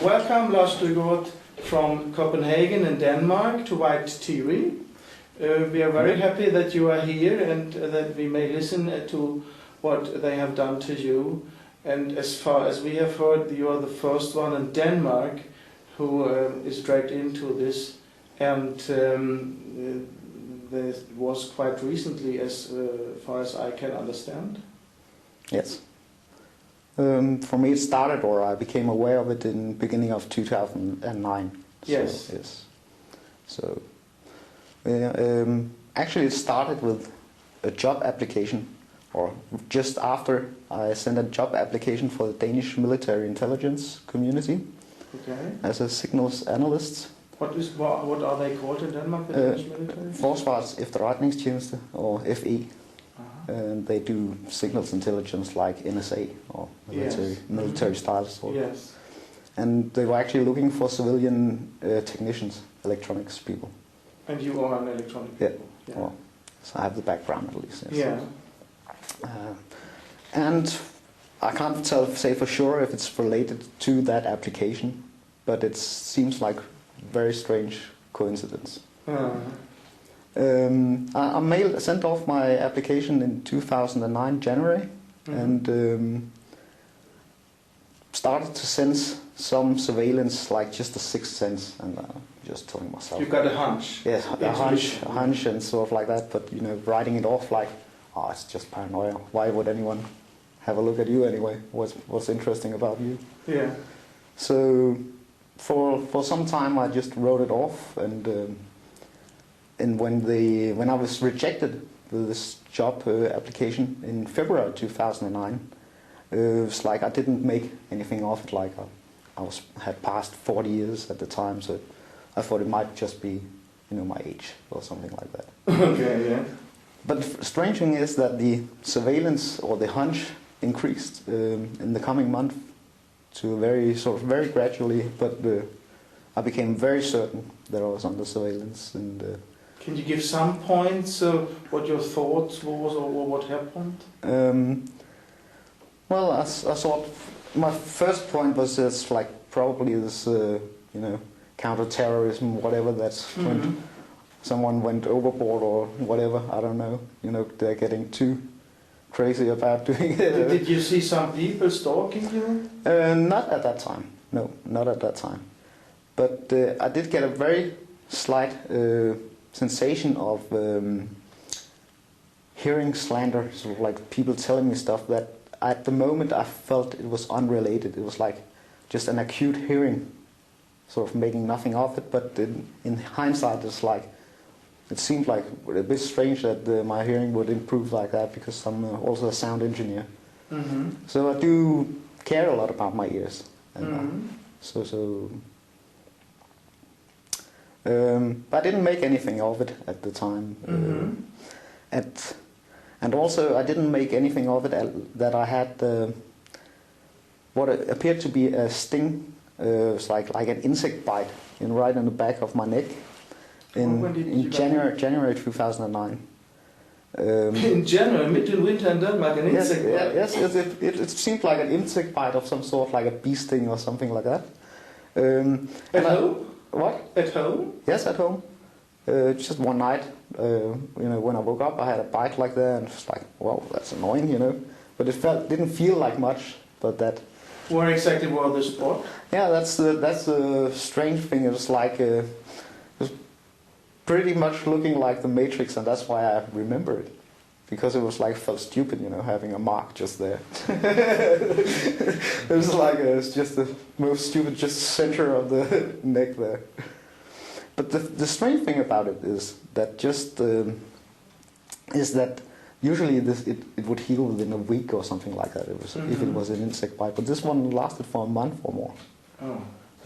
Welcome, Lars Dredgaard from Copenhagen in Denmark to White TV. We are very happy that you are here and that we may listen to what they have done to you. And as far as we have heard, you are the first one in Denmark who is dragged into this. And there was quite recently, as far as I can understand. Yes. For me it started, or I became aware of it in the beginning of 2009. Yes. So, yes. So, actually it started with a job application, or just after I sent a job application for the Danish military intelligence community. Okay. As a signals analyst. What are they called in Denmark, the Danish military? Forsvarets Efterretningstjeneste, or FE. And they do signals intelligence like NSA or military style sort of. Yes. And they were actually looking for civilian technicians, electronics people. And you are an electronic people? Yeah. Well, so I have the background at least. Yes. Yeah. And I can't say for sure if it's related to that application, but it seems like a very strange coincidence. I sent off my application in 2009, January, and started to sense some surveillance, like just a sixth sense, and just telling myself. You got a hunch? Yes, a hunch and sort of like that, but you know, writing it off like, oh, it's just paranoia. Why would anyone have a look at you anyway? What's interesting about you? Yeah. So for some time I just wrote it off, and when I was rejected with this job application in February 2009, it was like I didn't make anything of it. Like I had passed 40 years at the time, so I thought it might just be, you know, my age or something like that. Okay, yeah. But the strange thing is that the surveillance or the hunch increased in the coming month to very gradually. But I became very certain that I was under surveillance and. Can you give some points what your thoughts was or what happened? Well, I thought my first point was just like probably this, you know, counter-terrorism, whatever that's when someone went overboard or whatever, I don't know. You know, they're getting too crazy about doing it. Did you see some people stalking you? Not at that time. No, not at that time. But I did get a very slight sensation of hearing slander, sort of like people telling me stuff that at the moment I felt it was unrelated. It was like just an acute hearing, sort of making nothing of it, but in hindsight it's like, it seemed like a bit strange that my hearing would improve like that, because I'm also a sound engineer. So I do care a lot about my ears. And, but I didn't make anything of it at the time. And also I didn't make anything of it that I had what appeared to be a sting. It's like an insect bite right in the back of my neck in January 2009. In January, mid in winter in Denmark, an insect bite? Yes, it seemed like an insect bite of some sort, like a bee sting or something like that. At home? What? At home? Yes, at home. Just one night, you know, when I woke up, I had a bite like that, and it's like, wow, that's annoying, you know. But it didn't feel like much, but that. Where exactly were the spot? Yeah, that's the strange thing. It was like, it was pretty much looking like the Matrix, and that's why I remember it. Because it was like, felt stupid, you know, having a mark just there. It was like, it's just the most stupid, just center of the neck there. But the strange thing about it is that usually it would heal within a week or something like that. It was if it was an insect bite, but this one lasted for a month or more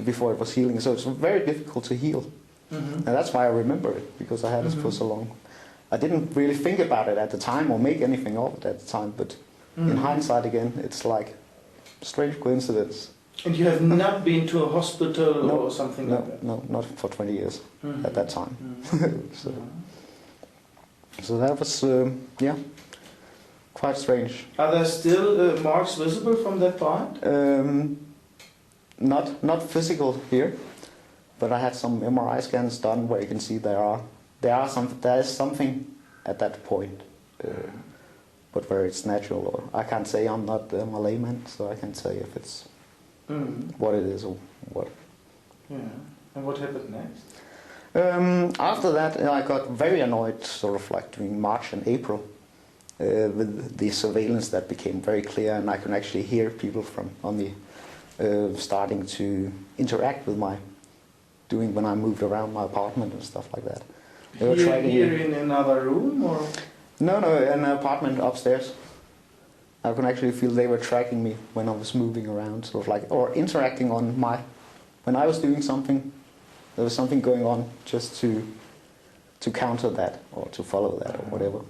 before it was healing. So it's very difficult to heal, and that's why I remember it, because I had it for so long. I didn't really think about it at the time or make anything of it at the time, but in hindsight again, it's like a strange coincidence. And you have not been to a hospital or something like that? No, not for 20 years at that time. So that was, quite strange. Are there still marks visible from that bite? not physical here, but I had some MRI scans done where you can see there is something at that point, but where it's natural. Or I can't say, I'm not a layman, so I can't say if it's what it is or what. Yeah. And what happened next? After that, I got very annoyed, sort of like during March and April, with the surveillance that became very clear, and I can actually hear people from on the starting to interact with when I moved around my apartment and stuff like that. They were Here in another room, or? No, an apartment upstairs. I can actually feel they were tracking me when I was moving around, sort of like, or interacting on when I was doing something. There was something going on just to counter that or to follow that or whatever.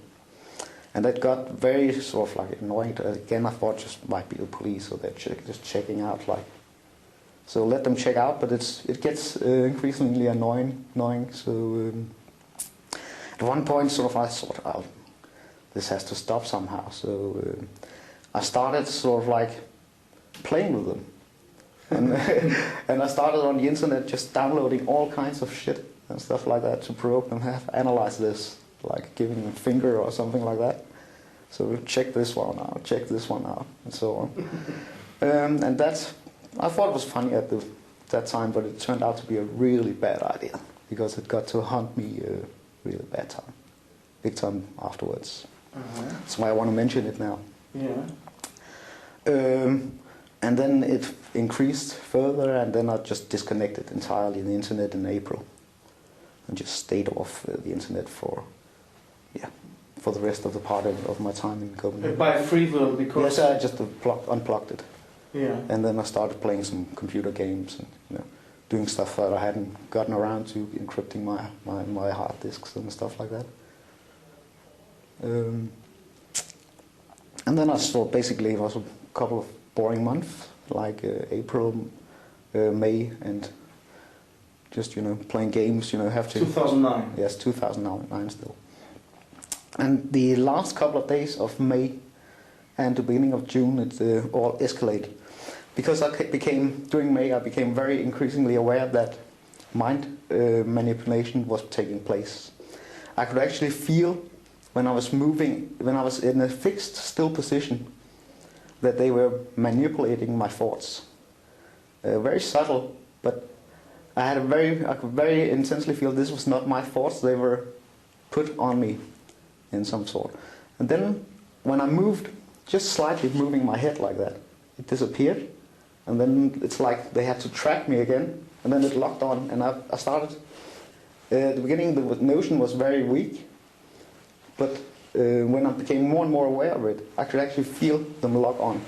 And that got very sort of like annoying. Again, I thought just might be the police, or they're just checking out, like. So let them check out, but it gets increasingly annoying. So at one point, sort of, I thought, oh, this has to stop somehow. So I started sort of like playing with them. And I started on the internet just downloading all kinds of shit and stuff like that to provoke them, have analyze this, like giving them a finger or something like that. So check this one out, check this one out, and so on. And that's, I thought it was funny at that time, but it turned out to be a really bad idea, because it got to haunt me a really big time afterwards. That's why I want to mention it now. Yeah. And then it increased further, and then I just disconnected entirely the internet in April, and just stayed off the internet for the rest of the part of my time in Copenhagen. By free will, because... Yes, I just unplugged it. Yeah. And then I started playing some computer games and doing stuff that I hadn't gotten around to, encrypting my hard disks and stuff like that. And then I saw basically it was a couple of boring months, like April, May, and just playing games. Have to. 2009. Yes, 2009 still. And the last couple of days of May and the beginning of June, it all escalated, because during May I became very increasingly aware that mind manipulation was taking place. I could actually feel when I was in a fixed still position, that they were manipulating my thoughts. Very subtle, but I could very intensely feel this was not my thoughts, they were put on me in some sort. And then when I moved, just slightly moving my head like that, it disappeared. And then it's like they had to track me again, and then it locked on, and I started. At the beginning the notion was very weak, but when I became more and more aware of it, I could actually feel them lock on.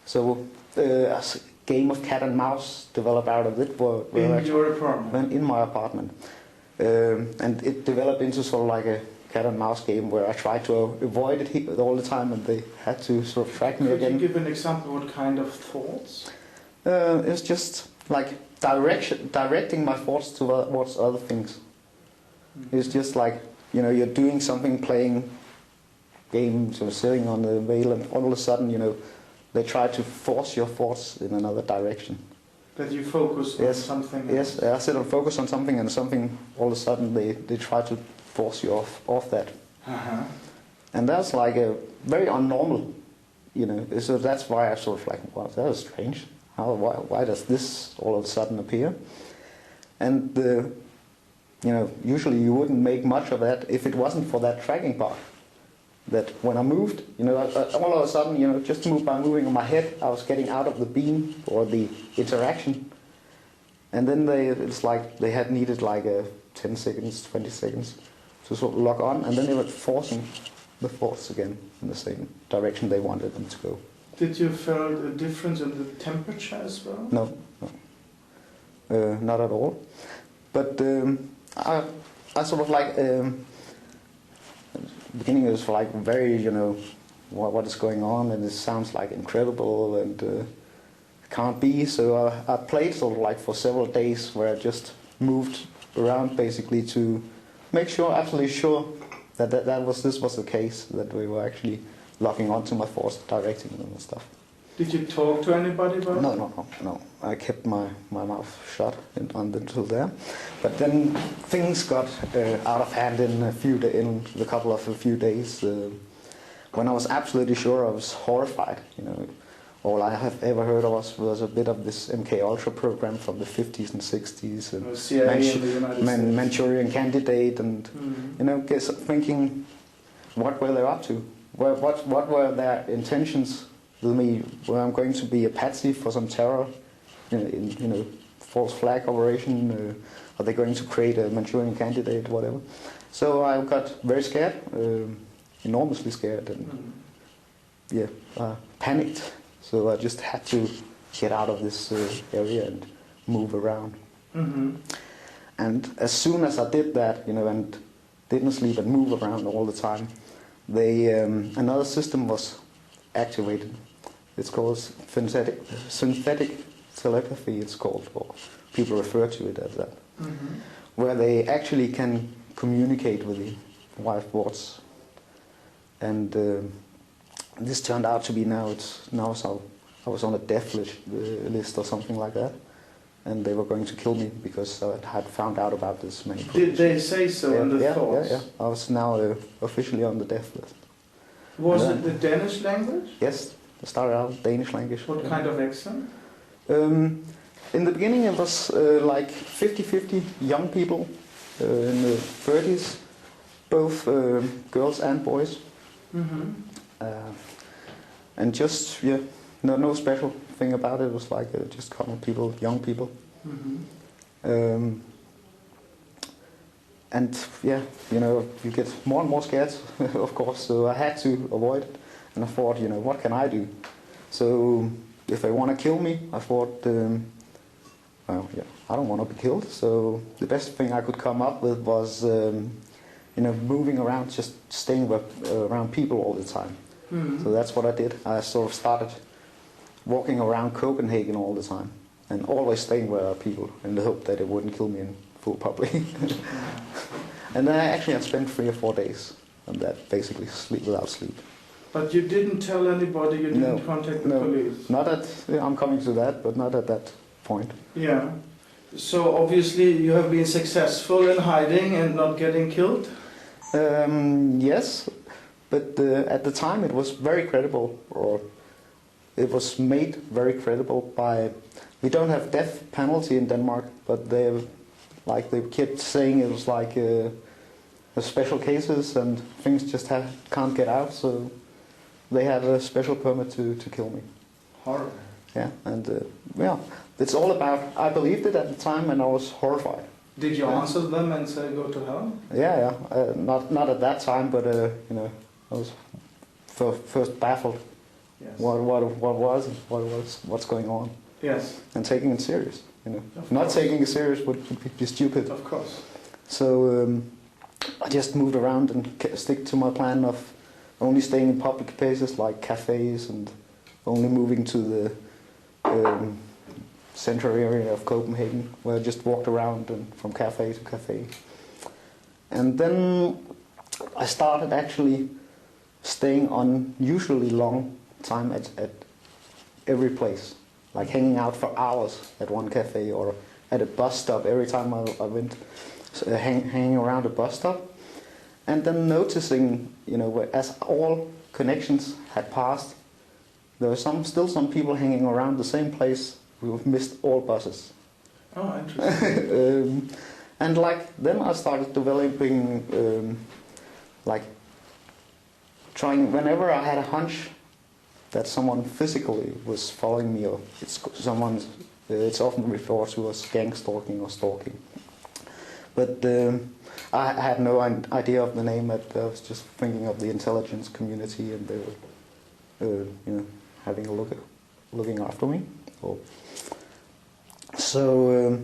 So a game of cat and mouse developed out of it. In your apartment? In my apartment. And it developed into sort of like a cat and mouse game where I tried to avoid it all the time, and they had to sort of track me again. Could you give an example? What kind of thoughts? It's just like directing my thoughts towards other things. It's just like, you're doing something, playing games or sitting on the veil, and all of a sudden, they try to force your thoughts in another direction. That you focus on something else. Yes, I sit and focus on something, and something, all of a sudden, they try to force you off that. And that's like a very unnormal, so that's why I sort of like, wow, that was strange. Why does this all of a sudden appear? And usually you wouldn't make much of that if it wasn't for that tracking part. That when I moved, all of a sudden, just by moving my head, I was getting out of the beam or the interaction. And then it's like they had needed like 10 seconds, 20 seconds to sort of lock on, and then they were forcing the thoughts again in the same direction they wanted them to go. Did you feel a difference in the temperature as well? No. Not at all. But I sort of like, the beginning was like very, what is going on, and it sounds like incredible, and can't be. So I played sort of like for several days where I just moved around basically to make sure, absolutely sure that this was the case, that we were actually locking onto my thoughts, directing them and stuff. Did you talk to anybody about it? No. I kept my mouth shut until there. But then things got out of hand in a few days. When I was absolutely sure, I was horrified. All I have ever heard of was a bit of this MK Ultra program from the 50s and 60s, and CIA in the United States. Manchurian Candidate, and thinking, what were they up to? What were their intentions with me? Were I'm going to be a patsy for some terror, false flag operation? Are they going to create a Manchurian Candidate, whatever? So I got very scared, enormously scared, and panicked. So I just had to get out of this area and move around. Mm-hmm. And as soon as I did that, and didn't sleep and move around all the time, another system was activated. It's called synthetic telepathy, it's called, or people refer to it as that, where they actually can communicate with the wild thoughts. And this turned out to be so I was on a death list or something like that, and they were going to kill me because I had found out about this many times. Did they say so in the thoughts? Yeah. I was now officially on the death list. Was it the Danish language? Yes, I started out Danish language. What kind of accent? In the beginning it was like 50-50 young people in the 30s, both girls and boys. And just no special thing about it. It was like just common people, young people. And you get more and more scared, of course. So I had to avoid it, and I thought, what can I do? So if they want to kill me, I thought, I don't want to be killed. So the best thing I could come up with was, moving around, just staying around people all the time. So that's what I did. I sort of started walking around Copenhagen all the time, and always staying where there are people, in the hope that it wouldn't kill me in full public. And then I actually had spent 3 or 4 days on that, basically sleep without sleep. But you didn't tell anybody, you didn't contact the police? Not at, I'm coming to that, but not at that point. Yeah. So obviously you have been successful in hiding and not getting killed? Yes, but at the time it was very credible, or it was made very credible by... We don't have death penalty in Denmark, but they kept saying it was like special cases and things just can't get out, so they had a special permit to kill me. Horrible. Yeah, and it's all about... I believed it at the time, and I was horrified. Did you answer them and say go to hell? Yeah. Not at that time, but I was first baffled. Yes. What's going on? Yes. And taking it serious. Not taking it serious would be stupid. Of course. So I just moved around and stick to my plan of only staying in public places like cafes, and only moving to the central area of Copenhagen, where I just walked around and from cafe to cafe. And then I started actually staying unusually long time at every place, like hanging out for hours at one cafe or at a bus stop every time I went, hanging around a bus stop. And then noticing, as all connections had passed, there were still some people hanging around the same place who have missed all buses. Oh, interesting. And then I started developing, trying, whenever I had a hunch that someone physically was following me, or it's often referred to as gang stalking or stalking. But I had no idea of the name. I was just thinking of the intelligence community, and they were, having a looking after me. So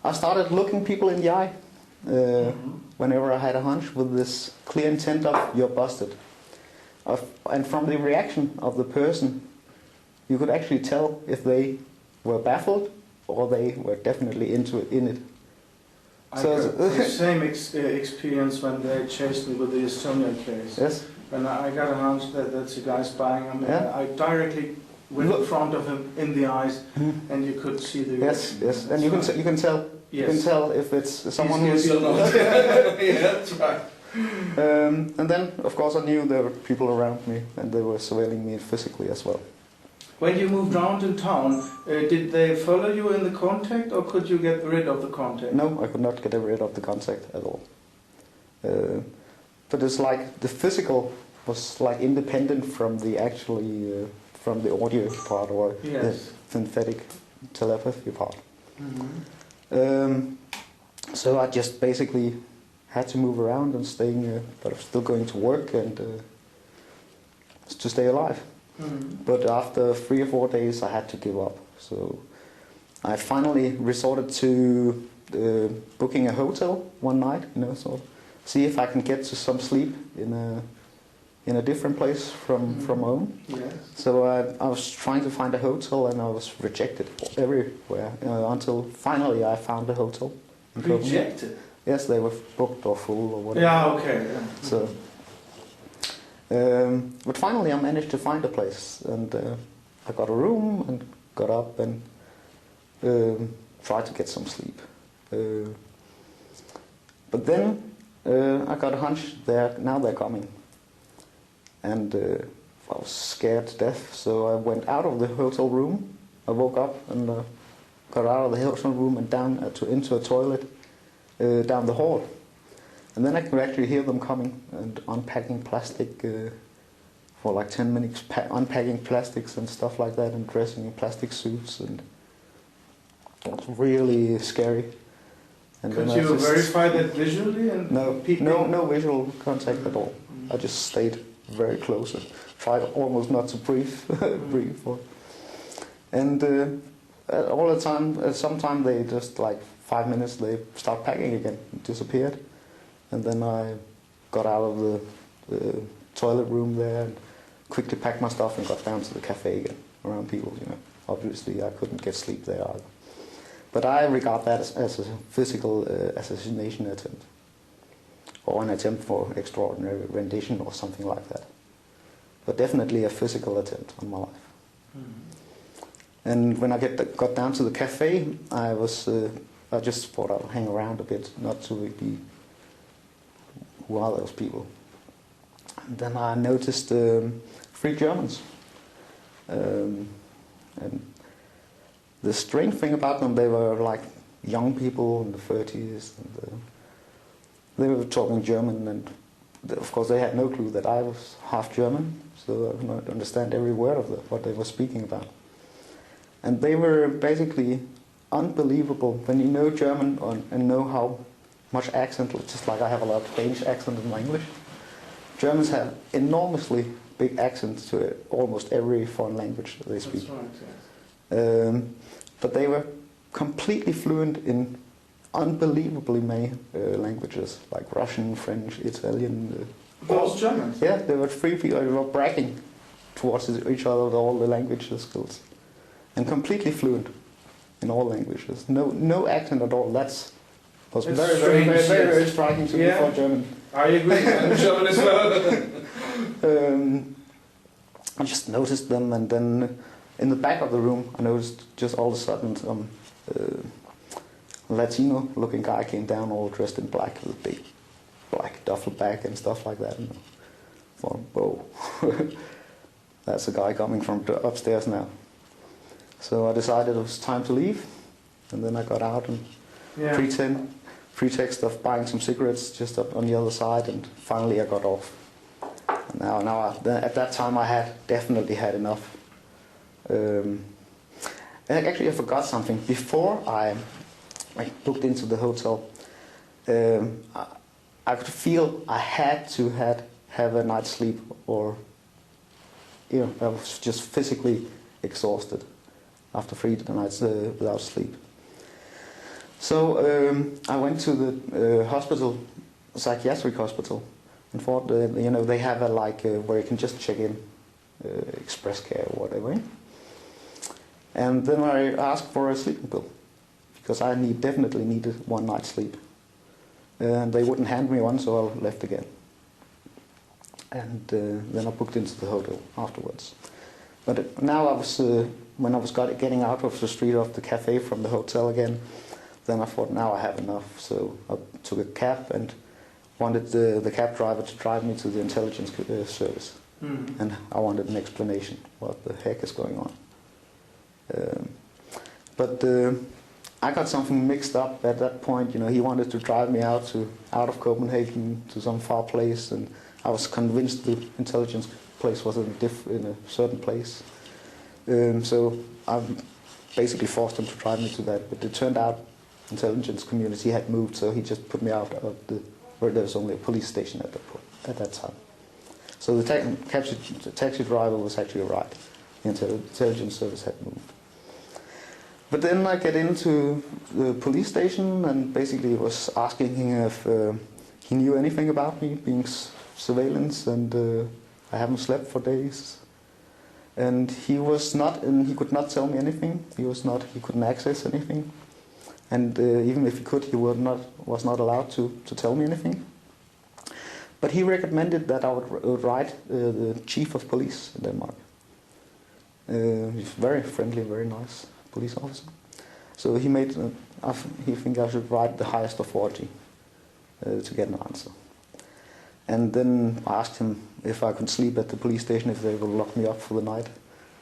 I started looking people in the eye whenever I had a hunch, with this clear intent of "you're busted." And from the reaction of the person, you could actually tell if they were baffled or they were definitely in it. I got the same experience when they chased me with the Estonian case. Yes. When I got a hunch that that's a guy spying on me, Yeah. I directly with in front of him in the eyes, and you could see the Yes, reaction. yes, and you can tell. Yes. You can tell if it's someone He's who's. yeah, that's right. And then, of course, I knew there were people around me, and they were surveilling me physically as well. When you moved around in town, did they follow you in the contact, or could you get rid of the contact? No, I could not get rid of the contact at all. But it's like the physical was like independent from the actually from the audio part or the synthetic telepathy part. So I just basically had to move around and staying, but I'm still going to work and to stay alive. But after 3 or 4 days, I had to give up. So I finally resorted to booking a hotel one night, so see if I can get to some sleep in a different place from home. Yes. So I was trying to find a hotel, and I was rejected everywhere until finally I found a hotel. Rejected? Yes, they were booked or full or whatever. Yeah, okay. Yeah. So, but finally I managed to find a place, and I got a room and got up and tried to get some sleep. But then I got a hunch now they're coming. And I was scared to death, so I went out of the hotel room. I woke up and got out of the hotel room and down into a toilet down the hall. And then I could actually hear them coming and unpacking plastic for like 10 minutes, unpacking plastics and stuff like that, and dressing in plastic suits, and it was really scary. And could you verify that visually? And no visual contact at all. I just stayed very close and tried almost not to breathe. And all the time, sometime they just like 5 minutes, they start packing again, disappeared. And then I got out of the toilet room there and quickly packed my stuff and got down to the cafe again, around people, Obviously I couldn't get sleep there either. But I regard that as a physical assassination attempt, or an attempt for extraordinary rendition or something like that. But definitely a physical attempt on my life. And when I got down to the cafe, I just thought I'd hang around a bit, not to be who are those people. And then I noticed 3 Germans. And the strange thing about them, they were like young people in the 30s. And, they were talking German, and of course they had no clue that I was half German, so I could not understand every word of what they were speaking about. And they were basically unbelievable. When you know German and know how much accent, just like I have a lot of Danish accent in my English, Germans have enormously big accents to almost every foreign language that they speak. That's right, yes. But they were completely fluent in unbelievably many languages, like Russian, French, Italian. Those Germans? Yeah, they were 3 people. They were bragging towards each other with all the language skills, and completely fluent in all languages. No accent at all. Was very striking to me for German. I agree. I'm German as well. I just noticed them, and then in the back of the room, I noticed just all of a sudden some Latino-looking guy came down all dressed in black with a big black duffel bag and stuff like that. And I thought, whoa, that's a guy coming from upstairs now. So I decided it was time to leave, and then I got out and pretext of buying some cigarettes just up on the other side, and finally I got off. And at that time I had definitely had enough. And actually I forgot something. Before I booked into the hotel, I could feel I had to have a night's sleep, or I was just physically exhausted after 3 nights without sleep. So I went to the hospital, psychiatric hospital, and thought they have where you can just check in, express care or whatever. And then I asked for a sleeping pill, because I definitely needed 1 night's sleep. And they wouldn't hand me one, so I left again. And then I booked into the hotel afterwards. But now when I was getting out of the street of the cafe from the hotel again, then I thought, now I have enough. So I took a cab and wanted the cab driver to drive me to the intelligence service. Mm. And I wanted an explanation, what the heck is going on. But I got something mixed up at that point. He wanted to drive me out of Copenhagen to some far place, and I was convinced the intelligence place was in a certain place. So I basically forced him to drive me to that. But it turned out intelligence community had moved, so he just put me out of where there was only a police station at that time. So the taxi driver was actually right. The intelligence service had moved. But then I get into the police station and basically was asking him if he knew anything about me being surveillance, and I haven't slept for days. And he could not tell me anything. He couldn't access anything. And even if he could, he was not allowed to tell me anything. But he recommended that I would write the chief of police in Denmark. He's very friendly, very nice police officer. So he think I should write the highest authority to get an answer. And then I asked him if I could sleep at the police station, if they would lock me up for the night.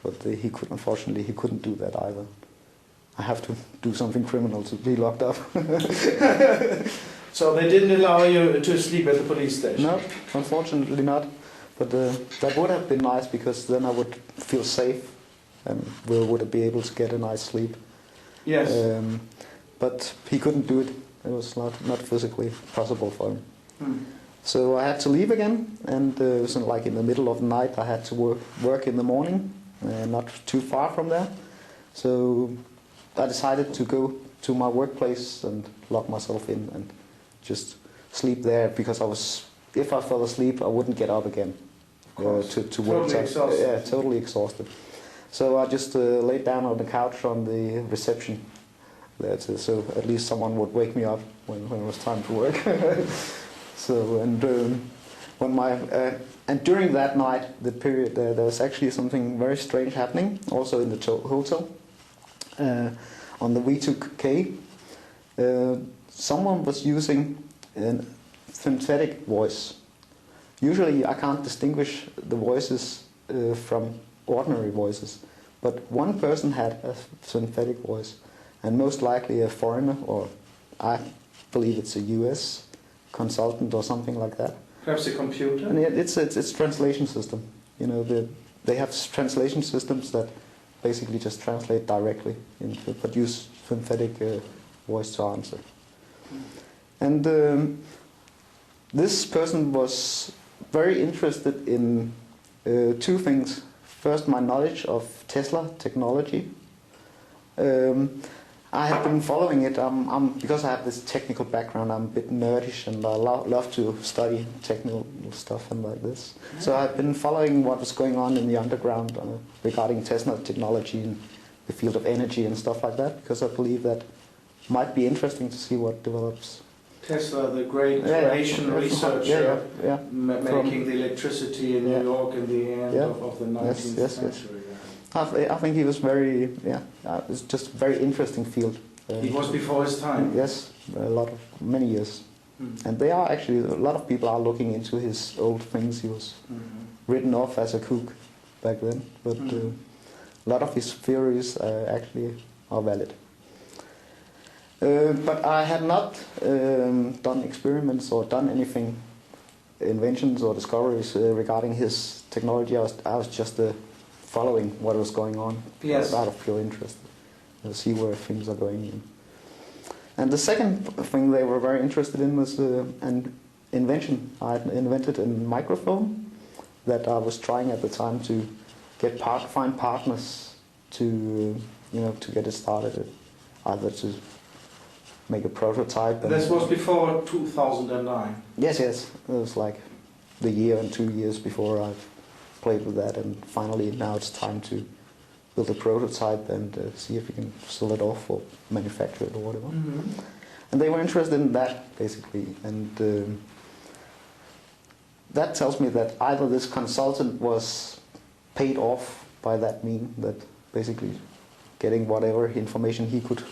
But unfortunately, he couldn't do that either. I have to do something criminal to be locked up. So they didn't allow you to sleep at the police station? No, unfortunately not. But that would have been nice, because then I would feel safe and would be able to get a nice sleep. Yes. But he couldn't do it. It was not physically possible for him. Hmm. So I had to leave again, and it was in the middle of the night. I had to work in the morning, not too far from there. So I decided to go to my workplace and lock myself in and just sleep there, because if I fell asleep, I wouldn't get up again to work. Totally exhausted. Yeah, totally exhausted. So I just laid down on the couch on the reception there, so at least someone would wake me up when it was time to work. So and during that night, the period, there was actually something very strange happening. Also in the hotel, on the V2K, someone was using a synthetic voice. Usually, I can't distinguish the voices from ordinary voices, but one person had a synthetic voice, and most likely a foreigner, or I believe it's a US consultant or something like that. Perhaps a computer? And it's translation system. They have translation systems that basically just translate directly but use synthetic voice to answer. And this person was very interested in two things. First, my knowledge of Tesla technology. I have been following it. Because I have this technical background, I'm a bit nerdish, and I love to study technical stuff and like this. So I've been following what was going on in the underground regarding Tesla technology in the field of energy and stuff like that, because I believe that might be interesting to see what develops. Tesla, the great Croatian researcher, making the electricity in New York in the end of the 19th century. I think he was it's just a very interesting field. He was before his time. Yes, many years. And they are actually, a lot of people are looking into his old things. He was written off as a kook back then, but a lot of his theories actually are valid. But I had not done experiments or done anything, inventions or discoveries regarding his technology. I was just following what was going on out of pure interest, to see where things are going in. And the second thing they were very interested in was an invention. I had invented a microphone that I was trying at the time to find partners to get it started, either to make a prototype. This was before 2009. Yes, it was like the year and 2 years before I've played with that, and finally now it's time to build a prototype and see if we can sell it off or manufacture it or whatever. And they were interested in that, basically, and that tells me that either this consultant was paid off by that mean, that basically getting whatever information he could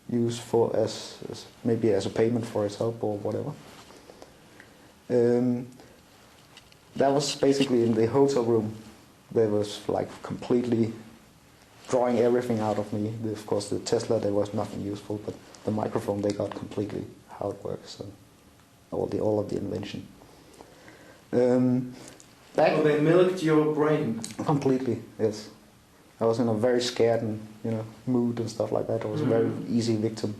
use for as maybe as a payment for his help or whatever. That was basically in the hotel room. They was like completely drawing everything out of me. Of course, the Tesla, there was nothing useful, but the microphone, they got completely how it works and all of the invention. So they milked your brain. Completely, yes. I was in a very scared and mood and stuff like that. I was a very easy victim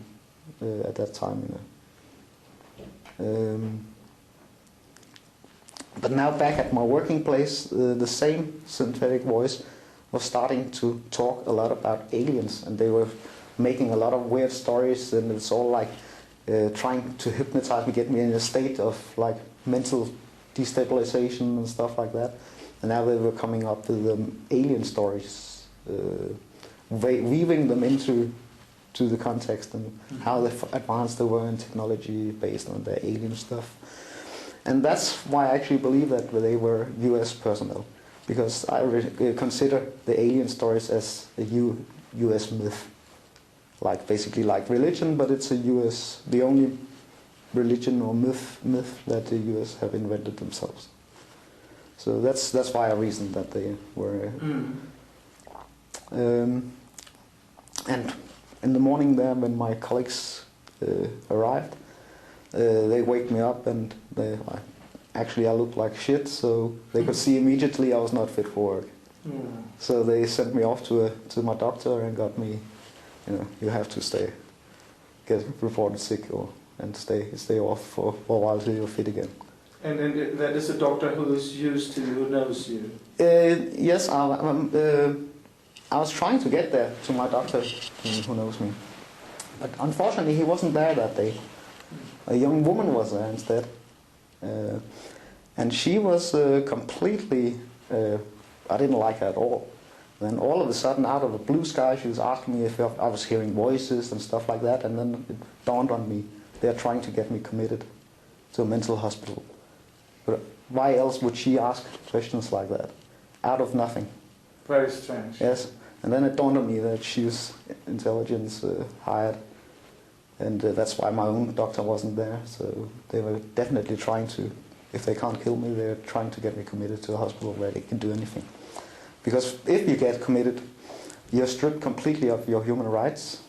at that time. But now back at my working place, the same synthetic voice was starting to talk a lot about aliens, and they were making a lot of weird stories, and it's all like trying to hypnotize me, get me in a state of like mental destabilization and stuff like that. And now they were coming up with alien stories, weaving them into the context and how advanced they were in technology based on their alien stuff. And that's why I actually believe that they were US personnel, because I consider the alien stories as a US myth, like basically like religion, but it's the only religion or myth that the US have invented themselves. So that's why I reasoned that they were. And in the morning there, when my colleagues arrived, they wake me up, and I looked like shit, so they could see immediately I was not fit for work. So they sent me off to my doctor and got me, you have to get reported sick and stay off for a while till you're fit again. And that is a doctor who knows you? Yes, I was trying to get there to my doctor who knows me. But unfortunately he wasn't there that day. A young woman was there instead. And she was completely, I didn't like her at all. Then all of a sudden, out of the blue sky, she was asking me if I was hearing voices and stuff like that, and then it dawned on me, they're trying to get me committed to a mental hospital. But why else would she ask questions like that? Out of nothing. Very strange. Yes, and then it dawned on me that she was intelligence hired, and that's why my own doctor wasn't there, so they were definitely trying to, if they can't kill me, they're trying to get me committed to a hospital where they can do anything. Because if you get committed, you're stripped completely of your human rights,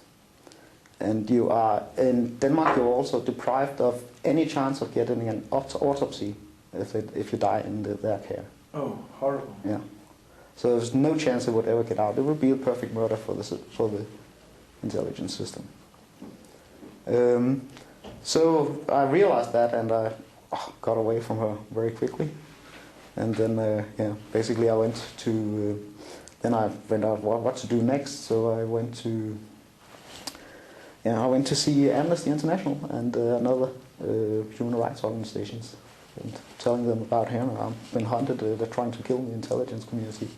and you are, in Denmark, you're also deprived of any chance of getting an autopsy if you die in their care. Oh, horrible. Yeah. So there's no chance it would ever get out. It would be a perfect murder for the intelligence system. So I realized that, and I got away from her very quickly. And then, basically I went to, then I went out what to do next. So I went to see Amnesty International and another human rights organizations, and telling them about here. I've been hunted. They're trying to kill me, intelligence community.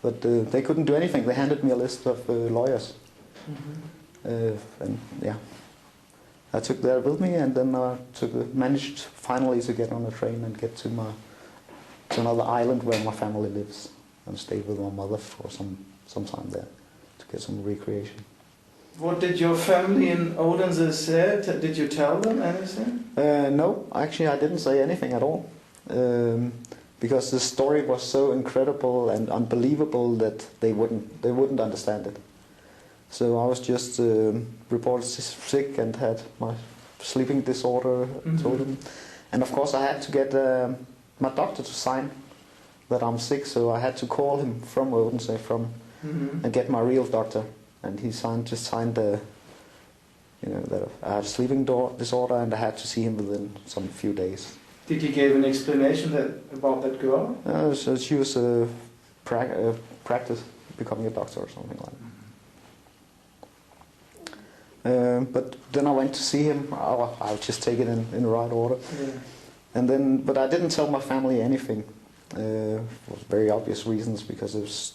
But they couldn't do anything. They handed me a list of lawyers. And yeah, I took that with me, and then I managed finally to get on a train and get to another island where my family lives, and stay with my mother for some time there to get some recreation. What did your family in Odense say? Did you tell them anything? No, actually I didn't say anything at all, because the story was so incredible and unbelievable that they wouldn't understand it. So I was just reported sick and had my sleeping disorder, told them. And of course I had to get my doctor to sign that I'm sick, so I had to call him from Odense and get my real doctor. And he just signed that I had a sleeping disorder, and I had to see him within some few days. Did he give an explanation about that girl? So she was practice becoming a doctor or something like that. But then I went to see him. I'll just take it in the right order. Yeah. And then, but I didn't tell my family anything for very obvious reasons, because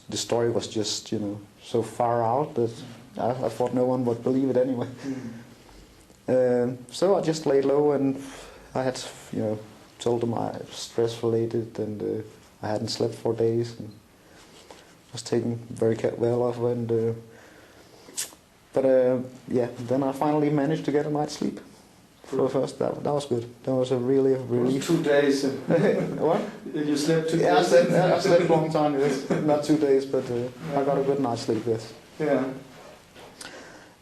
the story was just so far out that I thought no one would believe it anyway. So I just laid low, and I had told them I was stress related, and I hadn't slept for days. was taken very well of, and yeah, then I finally managed to get a night's sleep. For the first, that was good. That was a really relief. 2 days. What? You slept 2 days? Yeah, I slept a long time, yes. Not 2 days, but I got a good night's sleep, yes. Yeah.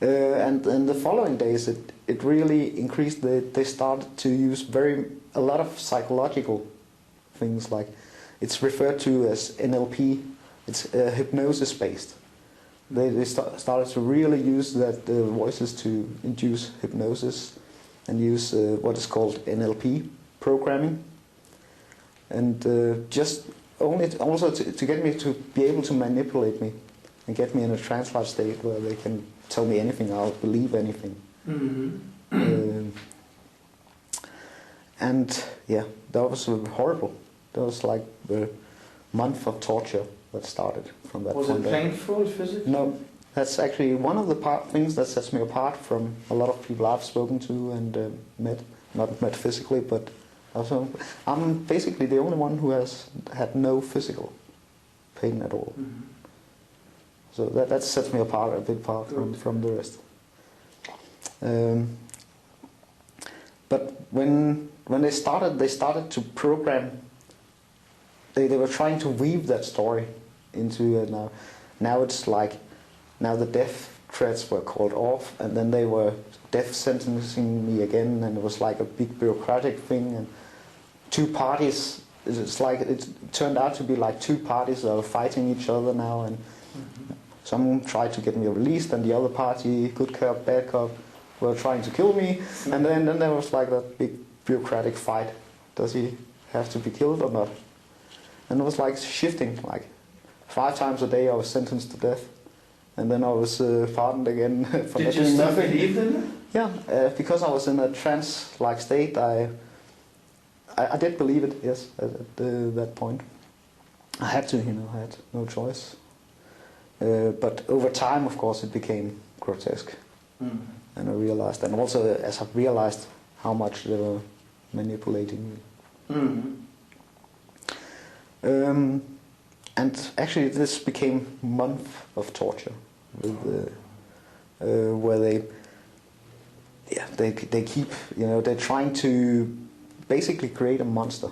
And the following days, it really increased. They started to use a lot of psychological things, like it's referred to as NLP. It's hypnosis based. They started to really use that voices to induce hypnosis, and use what is called NLP programming, and just only also to get me to be able to manipulate me and get me in a trance-like state where they can tell me anything, I'll believe anything. Mm-hmm. And yeah, that was horrible. That was like a month of torture that started from that point. Was it painful physically? No. That's actually one of the things that sets me apart from a lot of people I've spoken to and met. Not met physically, but also I'm basically the only one who has had no physical pain at all. Mm-hmm. So that sets me apart, a bit apart from the rest. But when they started to program. They were trying to weave that story into now it's like. Now the death threats were called off, and then they were death sentencing me again, and it was like a big bureaucratic thing, and 2 parties. It's like it turned out to be like 2 parties that are fighting each other now, and some tried to get me released, and the other party, good cop, bad cop, were trying to kill me, and then there was like that big bureaucratic fight. Does he have to be killed or not? And it was like shifting, like 5 times a day I was sentenced to death. And then I was pardoned again for Did you doing still nothing. believe in it? Yeah, because I was in a trance-like state, I did believe it, yes, at that point. I had to, I had no choice. But over time, of course, it became grotesque. Mm. And I realized, and also as I realized how much they were manipulating me. Mm. And actually this became a month of torture, with, where they keep, they're trying to basically create a monster,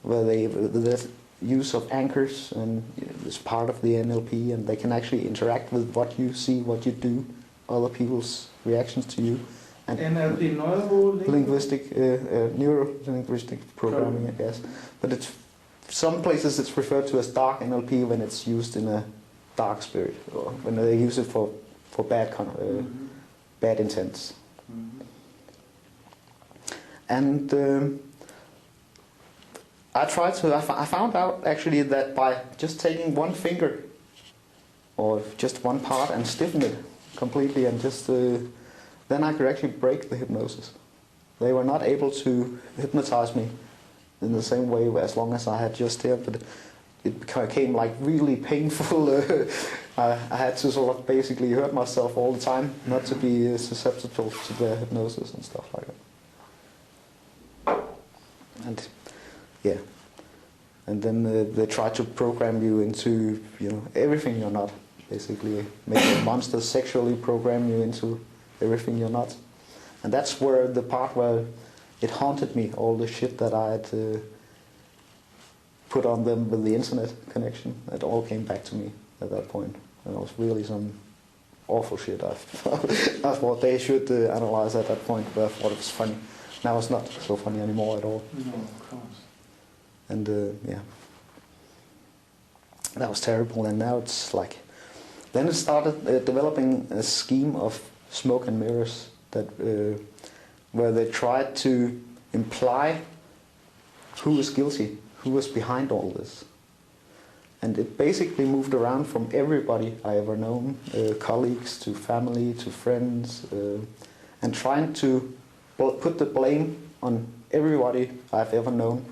where the use of anchors and is part of the NLP, and they can actually interact with what you see, what you do, other people's reactions to you. And NLP, neuro-linguistic programming, I guess. But it's some places it's referred to as dark NLP when it's used in a dark spirit, or when they use it for bad bad intents. Mm-hmm. And I found out actually that by just taking one finger or just one part and stiffen it completely, and just then I could actually break the hypnosis. They were not able to hypnotize me in the same way as long as I had just here, but it became like really painful. I had to sort of basically hurt myself all the time not to be susceptible to their hypnosis and stuff like that. And yeah, and then they try to program you into everything you're not. Basically, make a monster sexually program you into everything you're not. And that's where the part where it haunted me, all the shit that I had put on them with the internet connection. It all came back to me at that point. And it was really some awful shit. I thought they should analyze at that point, but I thought it was funny. Now it's not so funny anymore at all. No, of course. And yeah, that was terrible. And now it's like, then it started developing a scheme of smoke and mirrors that where they tried to imply who was guilty, who was behind all this. And it basically moved around from everybody I ever known, colleagues to family to friends, and trying to put the blame on everybody I've ever known.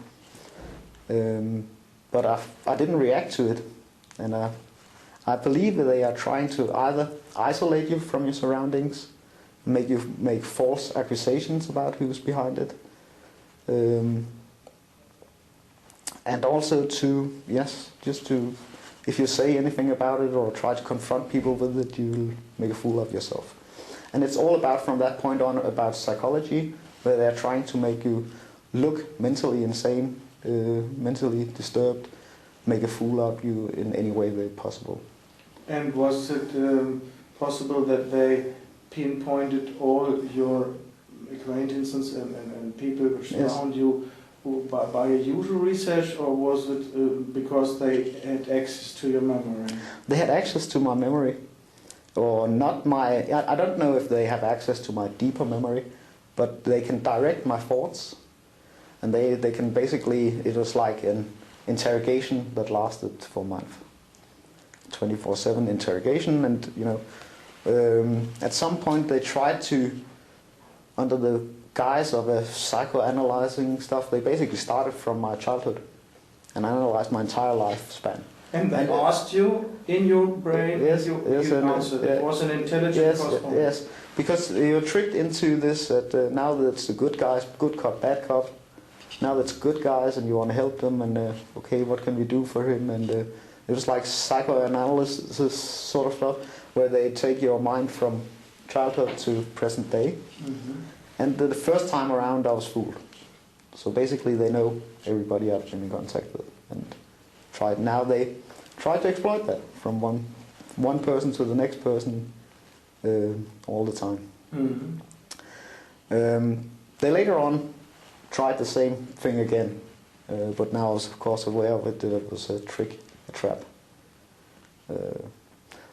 But I didn't react to it, and I believe that they are trying to either isolate you from your surroundings, make you make false accusations about who's behind it, and also to just to if you say anything about it or try to confront people with it, you'll make a fool of yourself. And it's all about, from that point on, about psychology, where they're trying to make you look mentally insane, mentally disturbed, make a fool of you in any way they possible. And was it possible that they pinpointed all your acquaintances and people which surround you by a usual research, or was it because they had access to your memory? They had access to my memory, or not my... I don't know if they have access to my deeper memory, but they can direct my thoughts, and they can basically... It was like an interrogation that lasted for a month. 24/7 interrogation, and you know, at some point they tried to, under the guise of a psychoanalyzing stuff, they basically started from my childhood and analyzed my entire lifespan. And they asked you in your brain, yes, you answered. It was an intelligent response. Yes, because you're tricked into this that now that's the good guys, good cop, bad cop. Now that's good guys, and you want to help them, and okay, what can we do for him? And it was like psychoanalysis sort of stuff, where they take your mind from childhood to present day. Mm-hmm. And the first time around, I was fooled. So basically, they know everybody I've been in contact with, and now they try to exploit that from one person to the next person all the time. Mm-hmm. They later on tried the same thing again, but now I was of course aware of it, that it was a trick, a trap.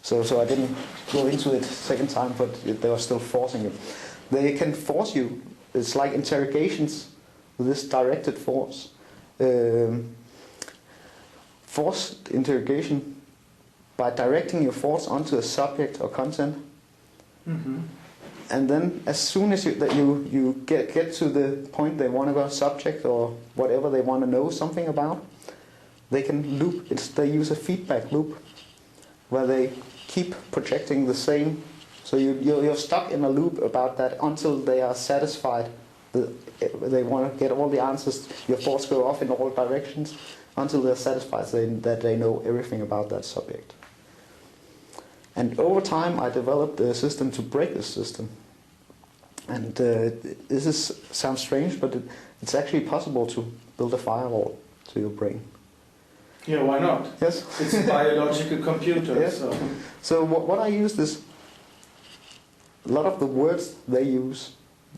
So I didn't go into it second time, but they were still forcing it. They can force you. It's like interrogations with this directed force. Forced interrogation by directing your thoughts onto a subject or content. Mm-hmm. And then as soon as you get to the point they want to go, subject or whatever they want to know something about, they can loop. They use a feedback loop where they keep projecting the same. So you're stuck in a loop about that until they are satisfied. They want to get all the answers. Your thoughts go off in all directions until they're satisfied that they know everything about that subject. And over time, I developed a system to break this system. And sounds strange, but it's actually possible to build a firewall to your brain. Yeah, why not? Yes. It's a biological computer. Yes. So what I used is, a lot of the words they use,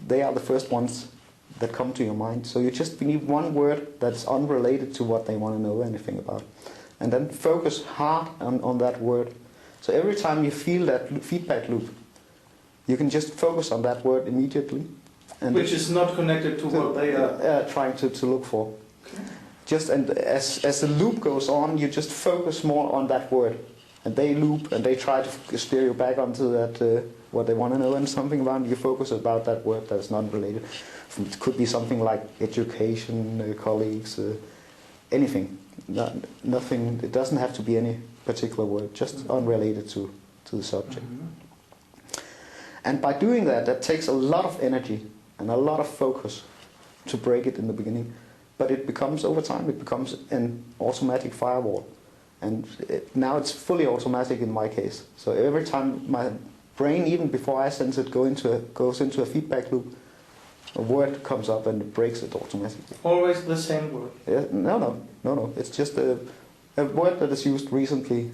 they are the first ones that come to your mind. So you just need one word that's unrelated to what they want to know anything about. And then focus hard on that word. So every time you feel that feedback loop, you can just focus on that word immediately. And which is not connected to what they are trying to look for. Okay. And as the loop goes on, you just focus more on that word. And they loop and they try to steer you back onto that, what they want to know and something about, and you focus about that word that's not related. It could be something like education, colleagues, anything. Nothing. It doesn't have to be any particular word, just unrelated to the subject. Mm-hmm. And by doing that, that takes a lot of energy and a lot of focus to break it in the beginning. But it becomes, over time, it becomes an automatic firewall. And now it's fully automatic in my case. So every time my brain, even before I sense it, goes into a feedback loop, a word comes up and it breaks it automatically. Always the same word? Yeah, no. It's just a word that is used recently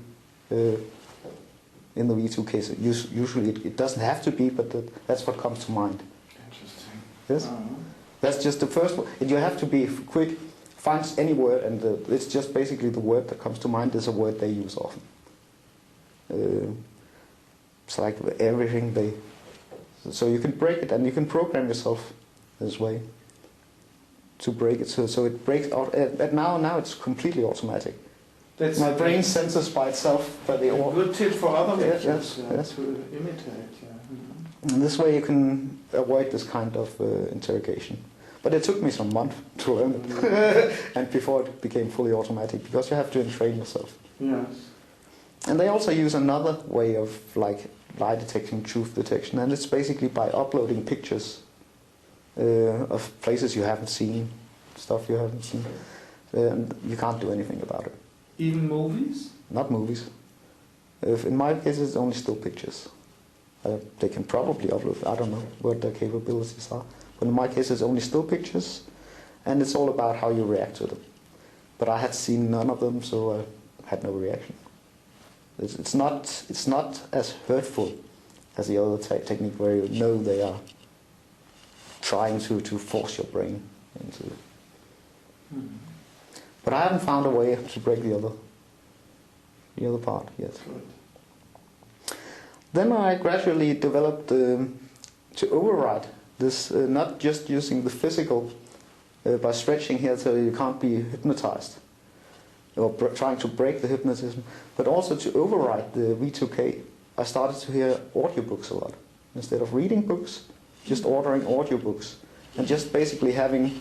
in the V2 case. Usually it doesn't have to be, but that's what comes to mind. Interesting. Yes? That's just the first one. You have to be quick. Find any word, and it's just basically the word that comes to mind is a word they use often. It's like everything they... So you can break it, and you can program yourself this way to break it. So it breaks out. And now it's completely automatic. That's my brain senses by itself. A good tip for other victims yes. to imitate. Yeah. Mm-hmm. And this way you can avoid this kind of interrogation. But it took me some months to learn it, and before it became fully automatic, because you have to entrain yourself. Yes. And they also use another way of like lie detection, truth detection, and it's basically by uploading pictures of places you haven't seen, stuff you haven't seen. You can't do anything about it. Even movies? Not movies. If in my case, it's only still pictures. They can probably upload. I don't know what their capabilities are. But in my case, it's only still pictures, and it's all about how you react to them. But I had seen none of them, so I had no reaction. It's not as hurtful as the other technique where you know they are trying to force your brain into it. Mm-hmm. But I haven't found a way to break the other part yet. Good. Then I gradually developed to override this, not just using the physical by stretching here so you can't be hypnotized, or trying to break the hypnotism, but also to override the V2K. I started to hear audiobooks a lot. Instead of reading books, just ordering audiobooks. And just basically having,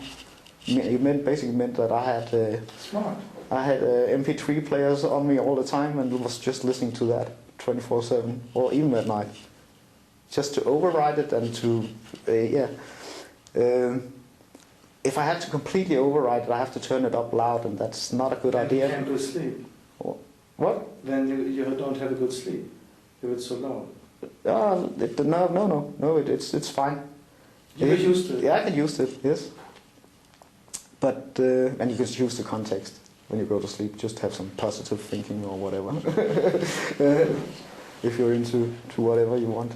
it basically meant that I had Smart. I had MP3 players on me all the time and was just listening to that 24/7, or even at night. Just to override it and to, if I had to completely override it, I have to turn it up loud, and that's not a good idea. You can't go to sleep. What? Then you don't have a good sleep if it's so loud. No, it's fine. You get used to it. Yeah, I can use it, yes. But, and you can use the context when you go to sleep, just have some positive thinking or whatever. If you're into whatever you want.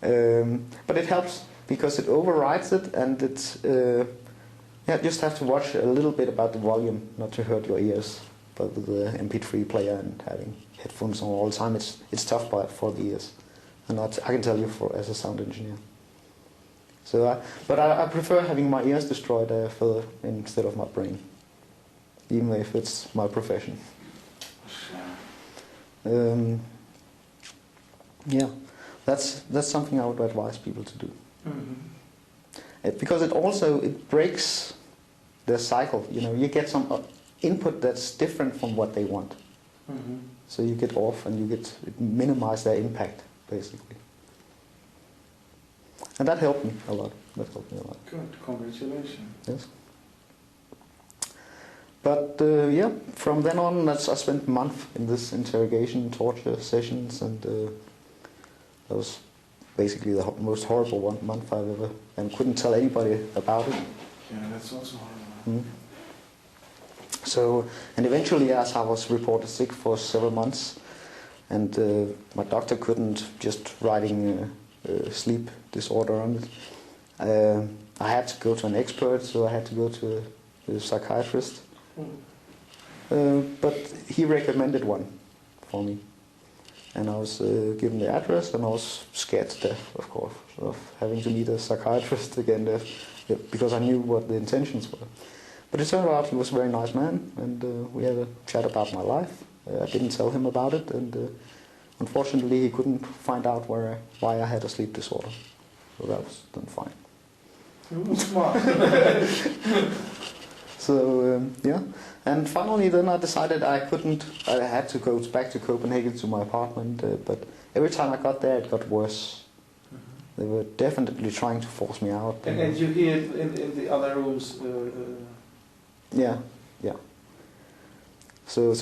But it helps because it overrides it, and it's just have to watch a little bit about the volume, not to hurt your ears. But with the MP3 player and having headphones on all the time, it's tough for the ears. And I can tell you, as a sound engineer. So, I prefer having my ears destroyed instead of my brain, even if it's my profession. That's something I would advise people to do. Mm-hmm. Because it breaks the cycle. You get some input that's different from what they want. Mm-hmm. So you get off, and it minimize their impact, basically. And that helped me a lot. Good, congratulations. Yes. But from then on, I spent a month in this interrogation, torture sessions, and that was basically the most horrible month I've ever, and couldn't tell anybody about it. Yeah, that's also horrible. So, and eventually, as I was reported sick for several months, and my doctor couldn't just writing sleep disorder on it. I had to go to an expert, so I had to go to a psychiatrist. But he recommended one for me. And I was given the address, and I was scared to death, of course, of having to meet a psychiatrist again, because I knew what the intentions were. But it turned out he was a very nice man, and we had a chat about my life. I didn't tell him about it, and unfortunately he couldn't find out why I had a sleep disorder. So that was done fine. You were smart. So, and finally then I decided I had to go back to Copenhagen to my apartment, but every time I got there it got worse. They were definitely trying to force me out. And you hear it in the other rooms? Yeah. So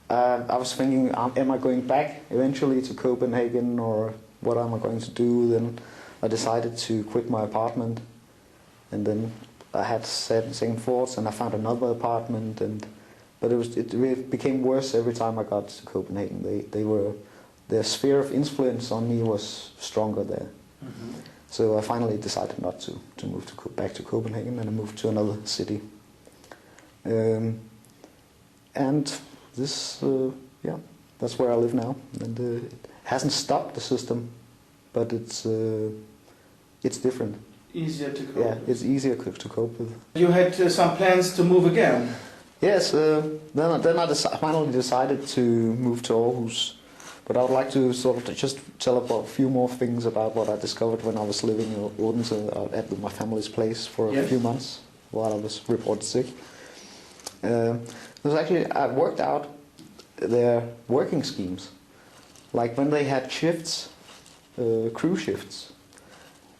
I was thinking, am I going back eventually to Copenhagen, or what am I going to do? Then I decided to quit my apartment, and then I had second thoughts, and I found another apartment, but it became worse every time I got to Copenhagen. Their sphere of influence on me was stronger there. Mm-hmm. So I finally decided not to move back to Copenhagen, and I moved to another city. And this, that's where I live now. And it hasn't stopped the system, but it's different. Easier to cope Yeah, with. it's easier to cope with. You had some plans to move again? Yes, then I finally decided to move to Aarhus. But I would like to sort of just tell about a few more things about what I discovered when I was living in Odense at my family's place for a few months while I was reported sick. I worked out their working schemes. Like when they had shifts, crew shifts.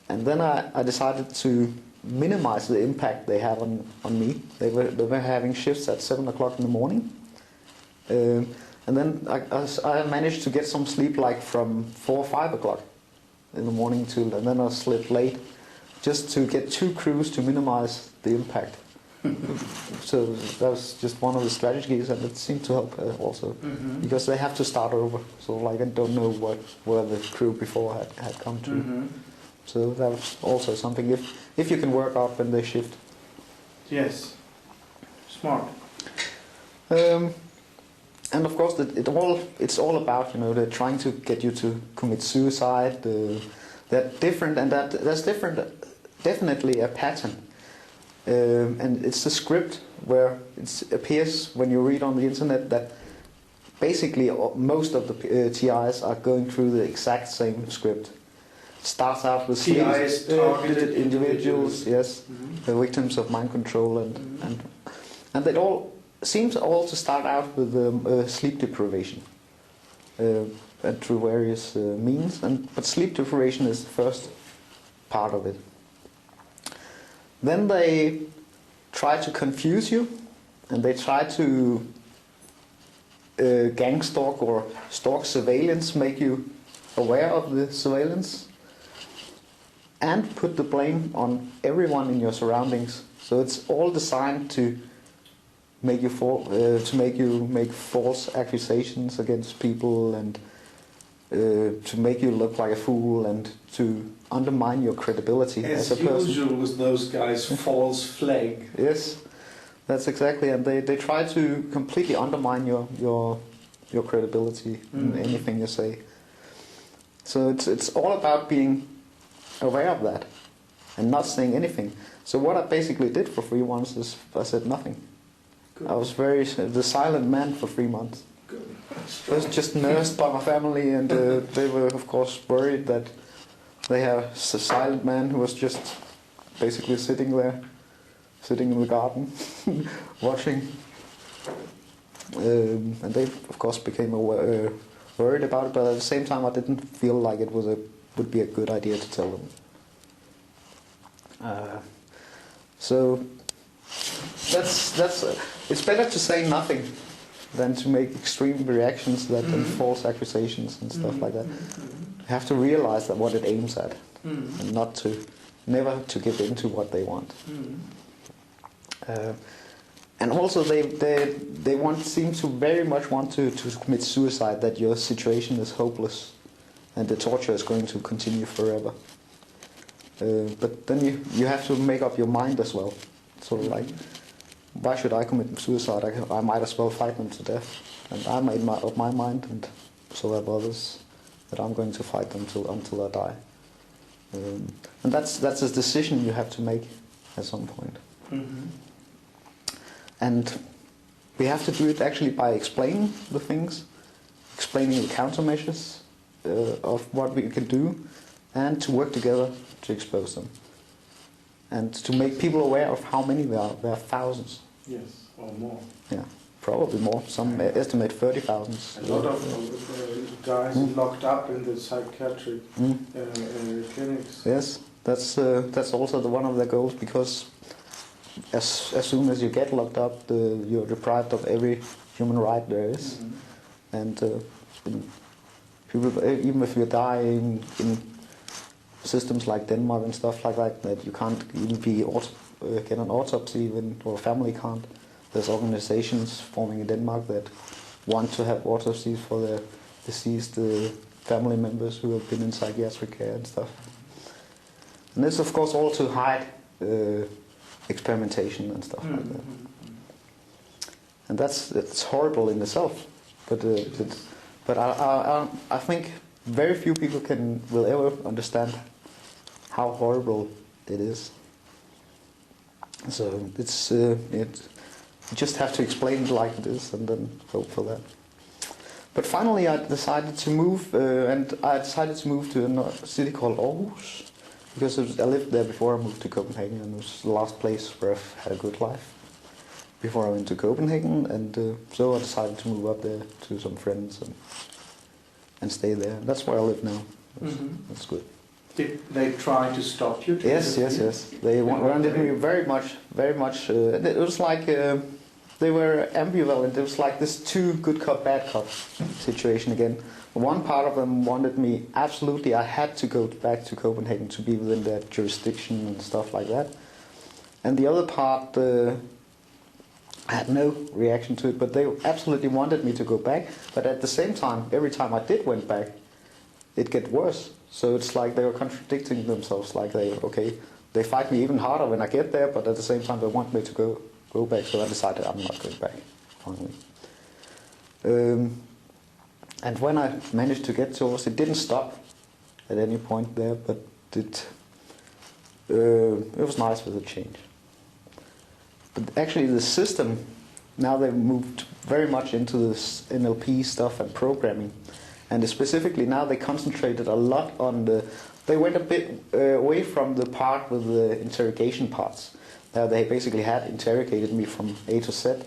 And then I decided to minimize the impact they had on me. They were having shifts at 7 o'clock in the morning. And then I managed to get some sleep like from 4 or 5 o'clock in the morning too, and then I slept late just to get 2 crews to minimize the impact. So that was just one of the strategies, and it seemed to help also, because they have to start over. So like I don't know where the crew before had come to. So that was also something if you can work out when they shift. Yes, smart. And of course, it's all about, they're trying to get you to commit suicide. They're different, and there's definitely a pattern. And it's the script where it appears when you read on the internet that basically most of the TIs are going through the exact same script. Starts out with TIs, targeted individuals. Yes, the victims of mind control, and it all seems all to start out with sleep deprivation through various means, but sleep deprivation is the first part of it. Then they try to confuse you, and they try to gang stalk or stalk surveillance, make you aware of the surveillance, and put the blame on everyone in your surroundings. So it's all designed to make you make false accusations against people, and to make you look like a fool, and to undermine your credibility as a person. As usual with those guys, false flag. Yes, that's exactly, and they try to completely undermine your credibility in anything you say. So it's all about being aware of that and not saying anything. So what I basically did for 3 months is I said nothing. Good. I was the silent man for 3 months. Good. I was just nursed by my family, and they were of course worried that they have a silent man who was just basically sitting in the garden, watching. And they of course became worried about it, but at the same time I didn't feel like it would be a good idea to tell them. So that's it's better to say nothing than to make extreme reactions and false accusations and stuff like that. You have to realize that what it aims at, and never to give in to what they want. And also they seem to very much want to commit suicide, that your situation is hopeless and the torture is going to continue forever. But then you have to make up your mind as well. Sort of like, why should I commit suicide? I might as well fight them to death. And I made up my mind, and so have others, that I'm going to fight them until I die. And that's a decision you have to make at some point. And we have to do it actually by explaining the things, explaining the countermeasures of what we can do, and to work together to expose them. And to make people aware of how many there are. There are thousands. Yes, or more. Yeah, probably more. Some estimate 30,000. A lot of guys locked up in the psychiatric clinics. Yes, that's also one of their goals, because as soon as you get locked up, you're deprived of every human right there is. And people, even if you die in systems like Denmark and stuff like that you can't even get an autopsy, even, or family can't. There's organizations forming in Denmark that want to have autopsies for their deceased family members who have been in psychiatric care and stuff. And this, of course, all to hide experimentation and stuff like that. And it's horrible in itself. But I think very few people will ever understand how horrible it is. So you just have to explain it like it is, and then hope for that. But finally, I decided to move, to a city called Aarhus, because I lived there before I moved to Copenhagen, and it was the last place where I've had a good life before I went to Copenhagen, and so I decided to move up there to some friends and stay there. That's where I live now. That's good. Did they try to stop you? Yes. They wanted me very much. It was like they were ambivalent. It was like this two good cop, bad cop situation again. One part of them wanted me absolutely. I had to go back to Copenhagen to be within their jurisdiction and stuff like that. And the other part, I had no reaction to it, but they absolutely wanted me to go back. But at the same time, every time I did went back, it get worse. So it's like they were contradicting themselves. Like they fight me even harder when I get there, but at the same time they want me to go back. So I decided I'm not going back. Finally. And when I managed to get to Aarhus, it didn't stop at any point there, but it was nice with the change. But actually the system, now they've moved very much into this NLP stuff and programming. And specifically now they concentrated a lot on they went a bit away from the part with the interrogation parts. Now they basically had interrogated me from A to Z,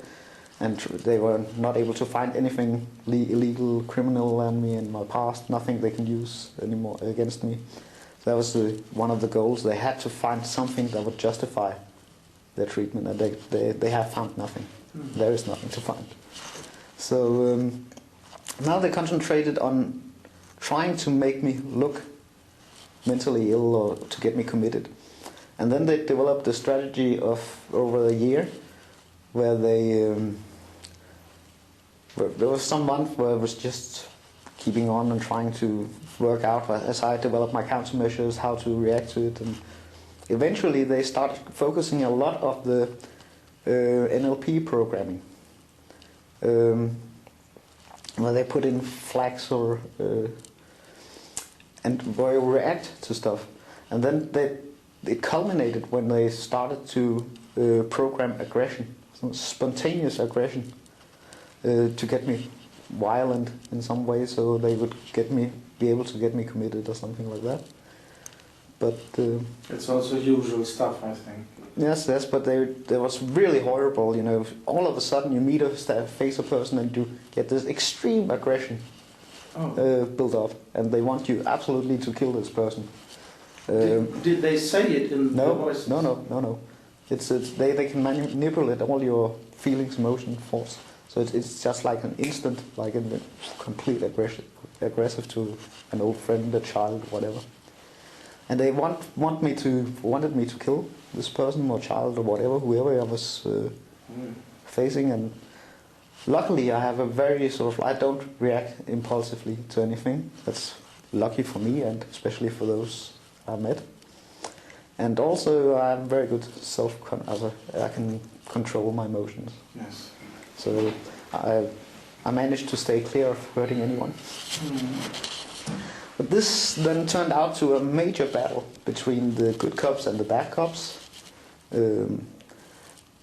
and they were not able to find anything illegal, criminal on me in my past, nothing they can use anymore against me. That was one of the goals. They had to find something that would justify their treatment, and they have found nothing. There is nothing to find. So now they concentrated on trying to make me look mentally ill or to get me committed. And then they developed a strategy of over a year where there was some month where I was just keeping on and trying to work out as I developed my countermeasures, how to react to it. And eventually they started focusing a lot of the NLP programming, where they put in flags or and where you react to stuff. And then it culminated when they started to program aggression, spontaneous aggression, to get me violent in some way, so they would be able to get me committed or something like that. But it's also usual stuff, I think. Yes, but they was really horrible. You know, all of a sudden you meet face a person and you get this extreme aggression built up, and they want you absolutely to kill this person. Did they say it in the voice? No. They can manipulate all your feelings, emotion, thoughts. So it's just like an instant, like a complete aggressive to an old friend, a child, whatever. And they wanted me to kill this person or child or whatever, whoever I was facing. And luckily, I have a very I don't react impulsively to anything. That's lucky for me, and especially for those I met. And also, I'm very good I can control my emotions. Yes. So I managed to stay clear of hurting anyone. But this then turned out to a major battle between the good cops and the bad cops, who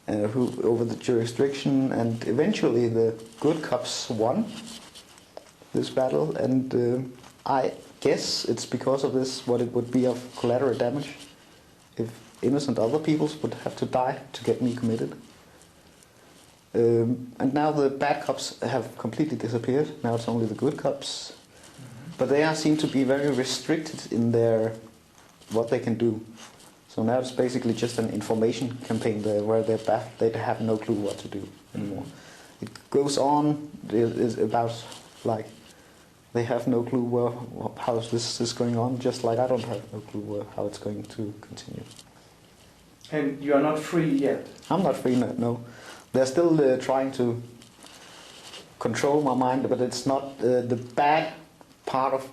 over the jurisdiction, and eventually the good cops won this battle, and I guess it's because of this what it would be of collateral damage if innocent other people would have to die to get me committed. And now the bad cops have completely disappeared. Now it's only the good cops. But they seem to be very restricted in what they can do. So now it's basically just an information campaign there where they have no clue what to do anymore. It goes on, it's about like they have no clue how this is going on, just like I don't have no clue how it's going to continue. And you are not free yet? I'm not free, no. They're still trying to control my mind, but it's not the bad part of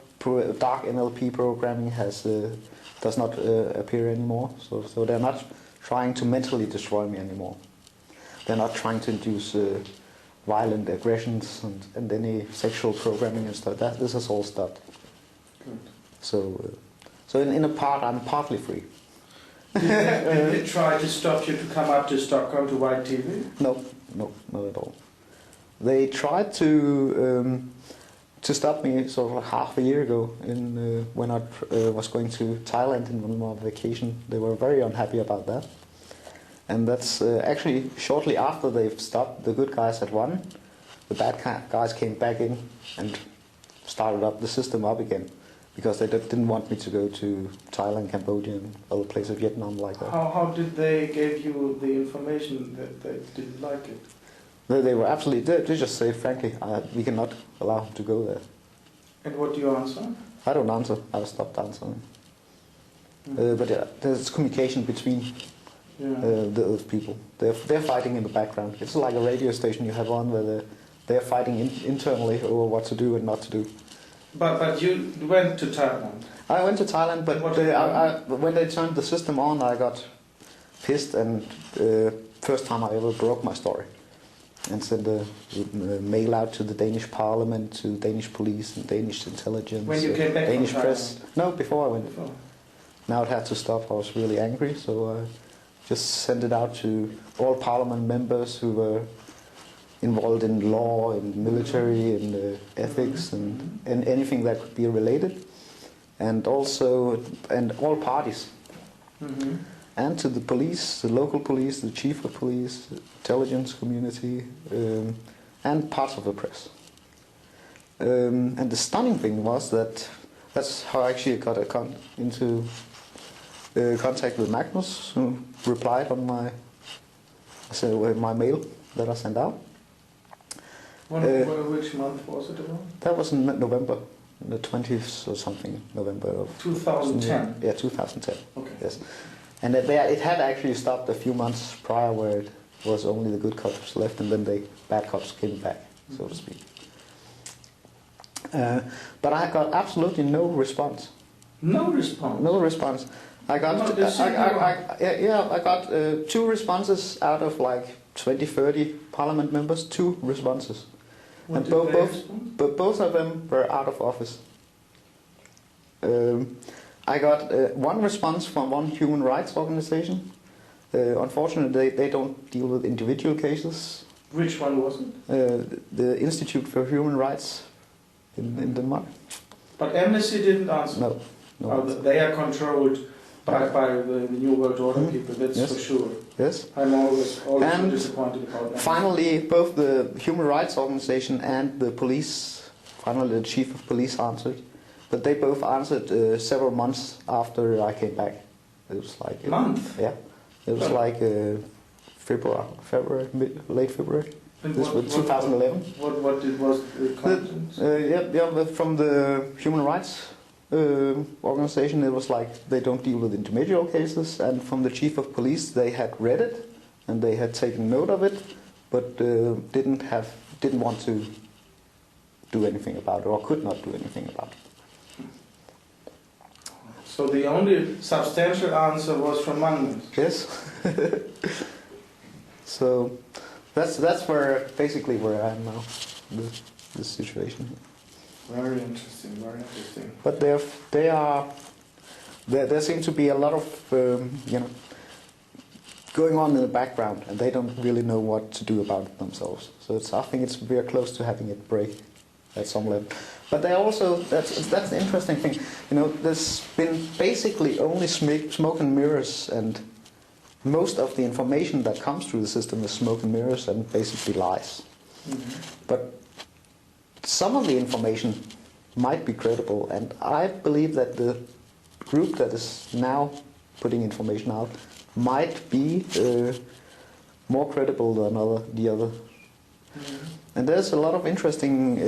dark NLP programming does not appear anymore. So they're not trying to mentally destroy me anymore. They're not trying to induce violent aggressions and any sexual programming and stuff. This has all stopped. Good. So in a part, I'm partly free. Did they try to stop you to come up to Stockholm to White TV? No, not at all. They tried to stop me sort of half a year ago when I was going to Thailand in my vacation. They were very unhappy about that. And that's actually shortly after they've stopped, the good guys had won. The bad guys came back in and started up the system up again. because they didn't want me to go to Thailand, Cambodia, and other places, Vietnam, like that. How did they give you the information that they didn't like it? They were absolutely, they just say, frankly, we cannot allow him to go there. And what do you answer? I don't answer, I stopped answering. But there's communication between those people. They're fighting in the background. It's like a radio station you have on where they're fighting internally over what to do and not to do. But you went to Thailand? I went to Thailand, but when they turned the system on, I got pissed, and first time I ever broke my story. And sent a mail out to the Danish Parliament, to Danish police and Danish intelligence. When you came back Danish from press. Thailand? No, before I went. Before. Now it had to stop. I was really angry, so I just sent it out to all Parliament members who were involved in law, in military, in ethics, and anything that could be related, and also all parties. Mm-hmm. And to the police, the local police, the chief of police, the intelligence community, and parts of the press. And the stunning thing was that's how I actually got into contact with Magnus, who replied on my mail that I sent out. Which month was it about? That was in November, the 20th or something, November of 2010. Yeah, 2010. Okay. Yes. And it had actually stopped a few months prior, where it was only the good cops left, and then the bad cops came back, so to speak. But I got absolutely no response. No response? No response. I got I got 2 responses out of like 20, 30 Parliament members. 2 responses, What and did both of them were out of office. I got 1 response from one human rights organization. Unfortunately, they don't deal with individual cases. Which one was it? The Institute for Human Rights in Denmark. But Amnesty didn't answer? No. They are controlled by the New World Order people, that's for sure. Yes. I'm always disappointed about that. Finally, both the Human Rights Organization and the police, finally the chief of police answered. But they both answered several months after I came back. It was like... month? Yeah. It was like February, late February. And this was 2011. What was the content? From the Human Rights organization, it was like they don't deal with individual cases, and from the chief of police, they had read it and they had taken note of it, but didn't want to do anything about it, or could not do anything about it. So the only substantial answer was from Magnus? Yes. So that's basically where I am now, this situation. Very interesting, very interesting. But there seems to be a lot of going on in the background, and they don't really know what to do about it themselves. So I think we are close to having it break at some level. But they also, that's the interesting thing. There's been basically only smoke and mirrors, and most of the information that comes through the system is smoke and mirrors and basically lies. Mm-hmm. But some of the information might be credible, and I believe that the group that is now putting information out might be more credible than the other. Mm-hmm. And there's a lot of interesting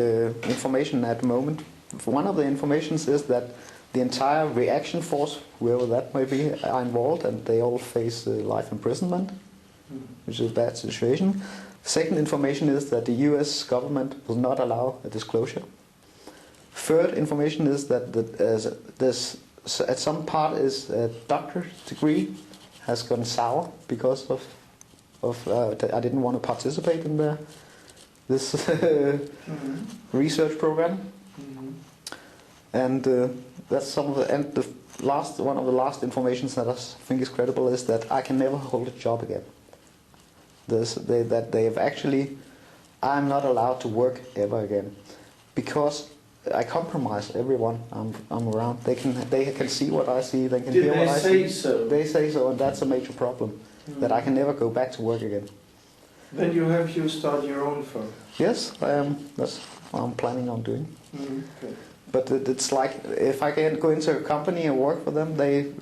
information at the moment. One of the informations is that the entire reaction force, whoever that may be, are involved, and they all face life imprisonment, which is a bad situation. Second information is that the US government will not allow a disclosure. Third information is that there's at some part is a doctor's degree has gone sour because of I didn't want to participate in this research program. Mm-hmm. And that's some of one of the last informations that I think is credible is that I can never hold a job again. I'm not allowed to work ever again, because I compromise everyone I'm around. They can see what I see. They can hear what I see. Did they say so? They say so, and that's a major problem. That I can never go back to work again. Then you start your own firm? Yes, I am. That's what I'm planning on doing. Okay. But it's like if I can go into a company and work for them, they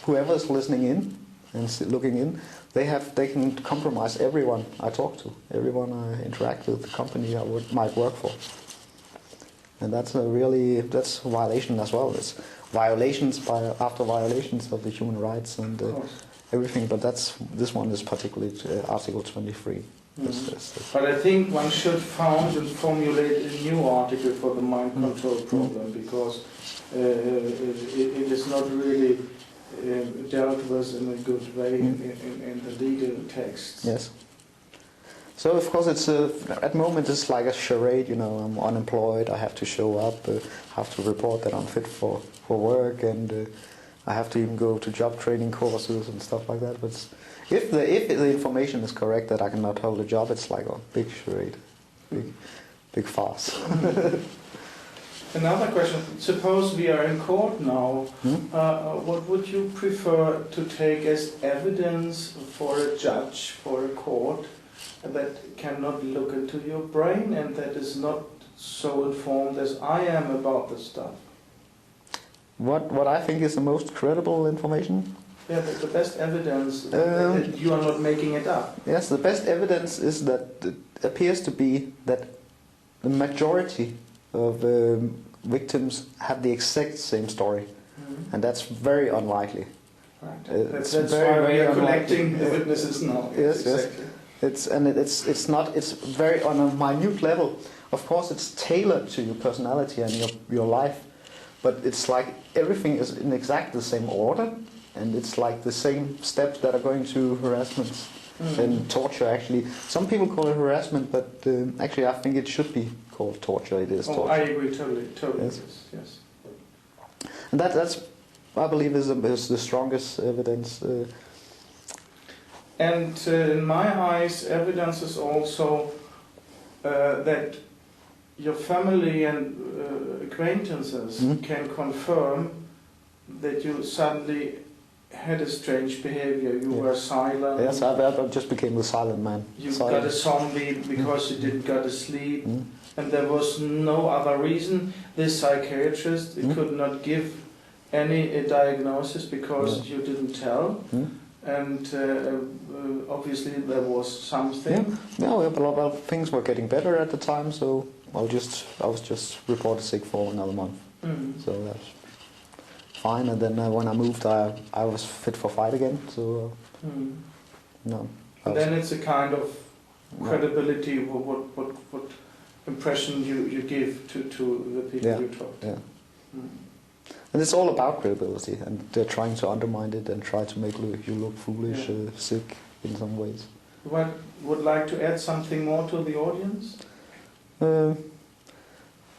whoever's listening in and looking in, they can compromise everyone I talk to, everyone I interact with, the company I might work for, and that's a violation as well. It's violations after violations of the human rights and everything. But this one is particularly Article 23. But I think one should found and formulate a new article for the mind control problem, because it is not really dealt with in a good way in the legal text. Yes. So of course it's at the moment it's like a charade. I'm unemployed. I have to show up. Have to report that I'm fit for work, and I have to even go to job training courses and stuff like that. But if the information is correct that I cannot hold a job, it's like a big charade, big farce. Another question. Suppose we are in court now. What would you prefer to take as evidence for a judge, for a court, that cannot look into your brain and that is not so informed as I am about the stuff? What I think is the most credible information? Yeah, the best evidence that you are not making it up. Yes, the best evidence is that it appears to be that the majority of victims have the exact same story, and that's very unlikely. Right. That's why we are collecting the witnesses now. Yes, exactly. It's very on a minute level. Of course, it's tailored to your personality and your life, but it's like everything is in exactly the same order, and it's like the same steps that are going to harassment and torture. Actually, some people call it harassment, but actually, I think it should be called torture. It is torture. I agree totally. Yes. And that's I believe is the strongest evidence. And in my eyes, evidence is also that your family and acquaintances can confirm that you suddenly had a strange behavior. You were silent. Yes, I just became the silent man. You got a zombie because you didn't go to sleep, and there was no other reason. This psychiatrist could not give any diagnosis because you didn't tell. And obviously there was something. Yeah, but a lot of things were getting better at the time, so I was just reported sick for another month. So that's fine. And then when I moved, I was fit for fight again. So no. And then it's a kind of credibility. What impression you give to the people you talk to. Yeah. And it's all about credibility, and they're trying to undermine it and try to make you look foolish, sick in some ways. Would like to add something more to the audience?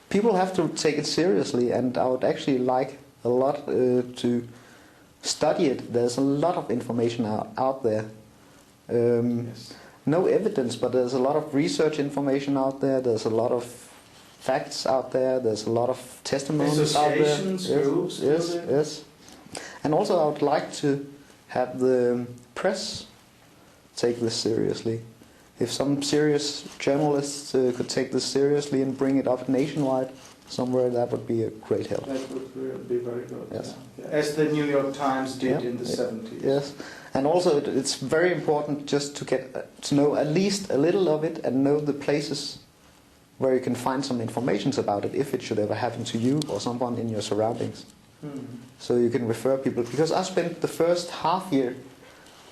People have to take it seriously, and I would actually like a lot to study it. There's a lot of information out there. No evidence, but there's a lot of research information out there. There's a lot of facts out there. There's a lot of testimonies out there. Associations, groups. Yes. And also, I would like to have the press take this seriously. If some serious journalists could take this seriously and bring it up nationwide somewhere, that would be a great help. That would be very good. Yes. Yeah. As the New York Times did in the 70s. Yes. And also, it's very important just to get to know at least a little of it and know the places where you can find some information about it if it should ever happen to you or someone in your surroundings. So you can refer people, because I spent the first half year,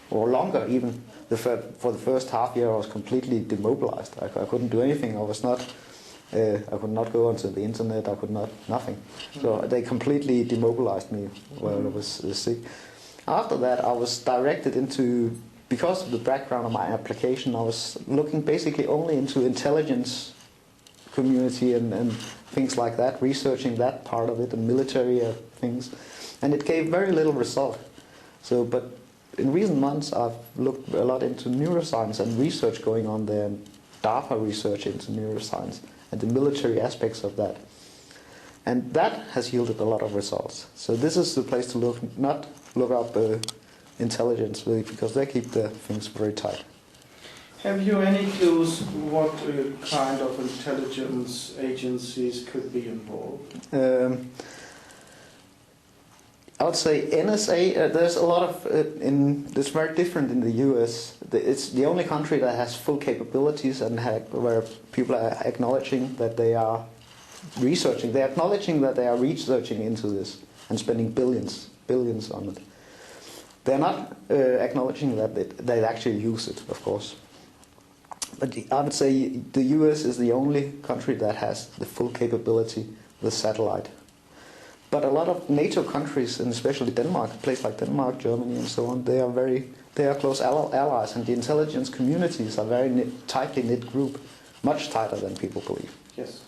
or longer even, for the first half year I was completely demobilized. I couldn't do anything. I could not go onto the internet. I could nothing. So they completely demobilized me while I was sick. After that, I was directed into, because of the background of my application, I was looking basically only into intelligence community and things like that, researching that part of it, and military things, and it gave very little result. So, but in recent months I've looked a lot into neuroscience and research going on there, and DARPA research into neuroscience and the military aspects of that, and that has yielded a lot of results. So this is the place to look, not look up intelligence, really, because they keep the things very tight. Have you any clues what kind of intelligence agencies could be involved? I would say NSA. There's a lot of. It's very different in the US. It's the only country that has full capabilities and where people are acknowledging that they are researching. They're acknowledging that they are researching into this and spending billions on it. They're not acknowledging that they actually use it, of course. But I would say the US is the only country that has the full capability with satellite. But a lot of NATO countries, and especially Denmark, a place like Denmark, Germany, and so on, they are close allies, and the intelligence communities are very tightly knit group, much tighter than people believe. Yes.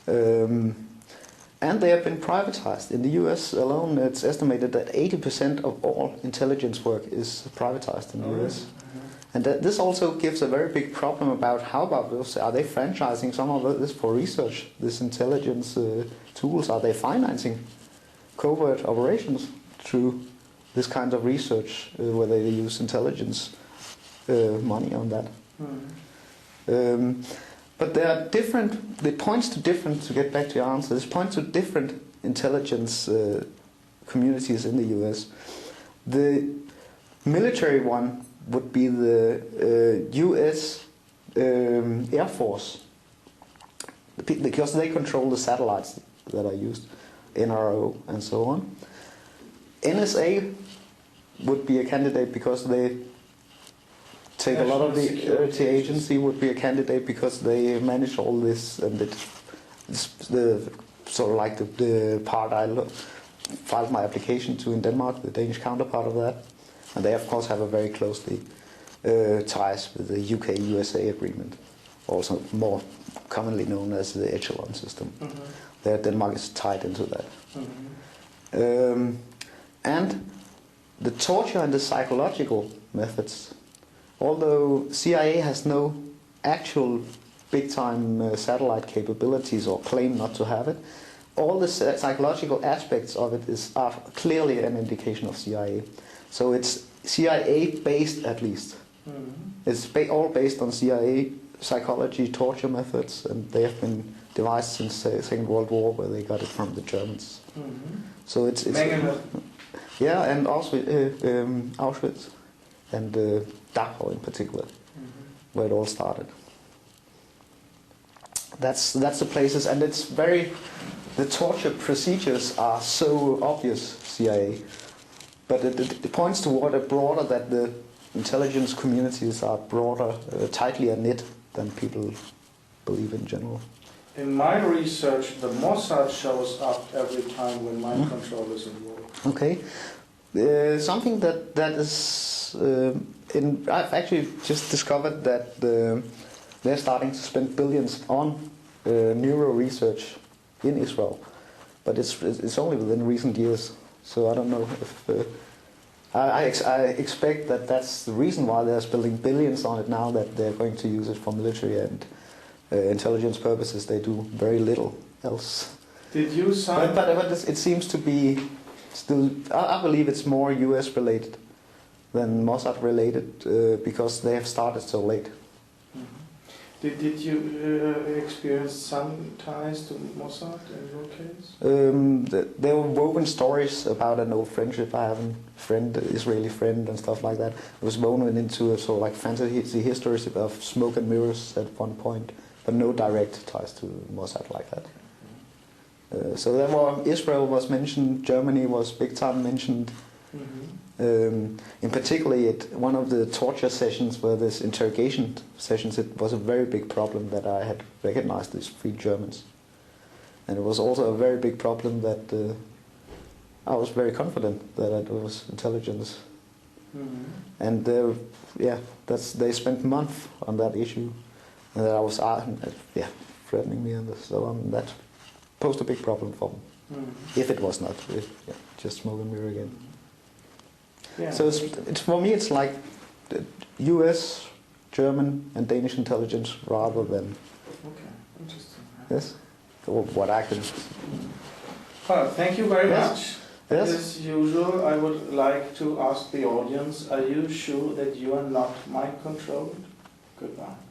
And they have been privatized. In the US alone, it's estimated that 80% of all intelligence work is privatized in the US. Mm-hmm. And this also gives a very big problem about how about this? Are they franchising some of this for research, this intelligence tools? Are they financing covert operations through this kind of research where they use intelligence money on that? Mm-hmm. But there are different, it points to different, to get back to your answer, this points to different intelligence communities in the US. The military one would be the US Air Force, because they control the satellites that are used, NRO and so on. NSA would be a candidate because they take a lot of the security agency would be a candidate because they manage all this, and it's the sort of like the part I filed my application to in Denmark, the Danish counterpart of that, and they of course have a very closely ties with the UK-USA agreement, also more commonly known as the echelon system. Mm-hmm. There, Denmark is tied into that. Mm-hmm. And the torture and the psychological methods. Although CIA has no actual big-time satellite capabilities or claim not to have it, all the psychological aspects of it are clearly an indication of CIA. So it's CIA-based at least. Mm-hmm. It's all based on CIA psychology, torture methods, and they have been devised since the Second World War, where they got it from the Germans. Mm-hmm. So it's yeah, and also Auschwitz and Dachau in particular, mm-hmm. where it all started. That's the places, and it's the torture procedures are so obvious CIA, but it points toward a broader, that the intelligence communities are broader, tightly knit than people believe in general. In my research, the Mossad shows up every time when mind control is involved. Okay. Something that is... I've actually just discovered that they're starting to spend billions on neuro research in Israel. But it's only within recent years. So I don't know if... I expect that that's the reason why they're spending billions on it now, that they're going to use it for military and intelligence purposes. They do very little else. Did you sign? But it seems to be still. I believe it's more US related than Mossad related because they have started so late. Mm-hmm. Did you experience some ties to Mossad in your case? There were woven stories about an old friendship. I have a friend, Israeli friend, and stuff like that. It was woven into a sort of like fantasy histories of smoke and mirrors at one point, but no direct ties to Mossad like that. So there were, Israel was mentioned, Germany was big time mentioned. Mm-hmm. In particular, one of the torture sessions were this interrogation sessions. It was a very big problem that I had recognized these 3 Germans, and it was also a very big problem that I was very confident that it was intelligence. Mm-hmm. And they spent months on that issue, and that I was threatening me and so on. That posed a big problem for them. Mm-hmm. If it was not just smoke and mirror again. Yeah. So it's for me, it's like the U.S., German, and Danish intelligence rather than. Okay, interesting. Yes, or what I can. Well, thank you very much. Yes. As usual, I would like to ask the audience: are you sure that you are not mind controlled? Goodbye.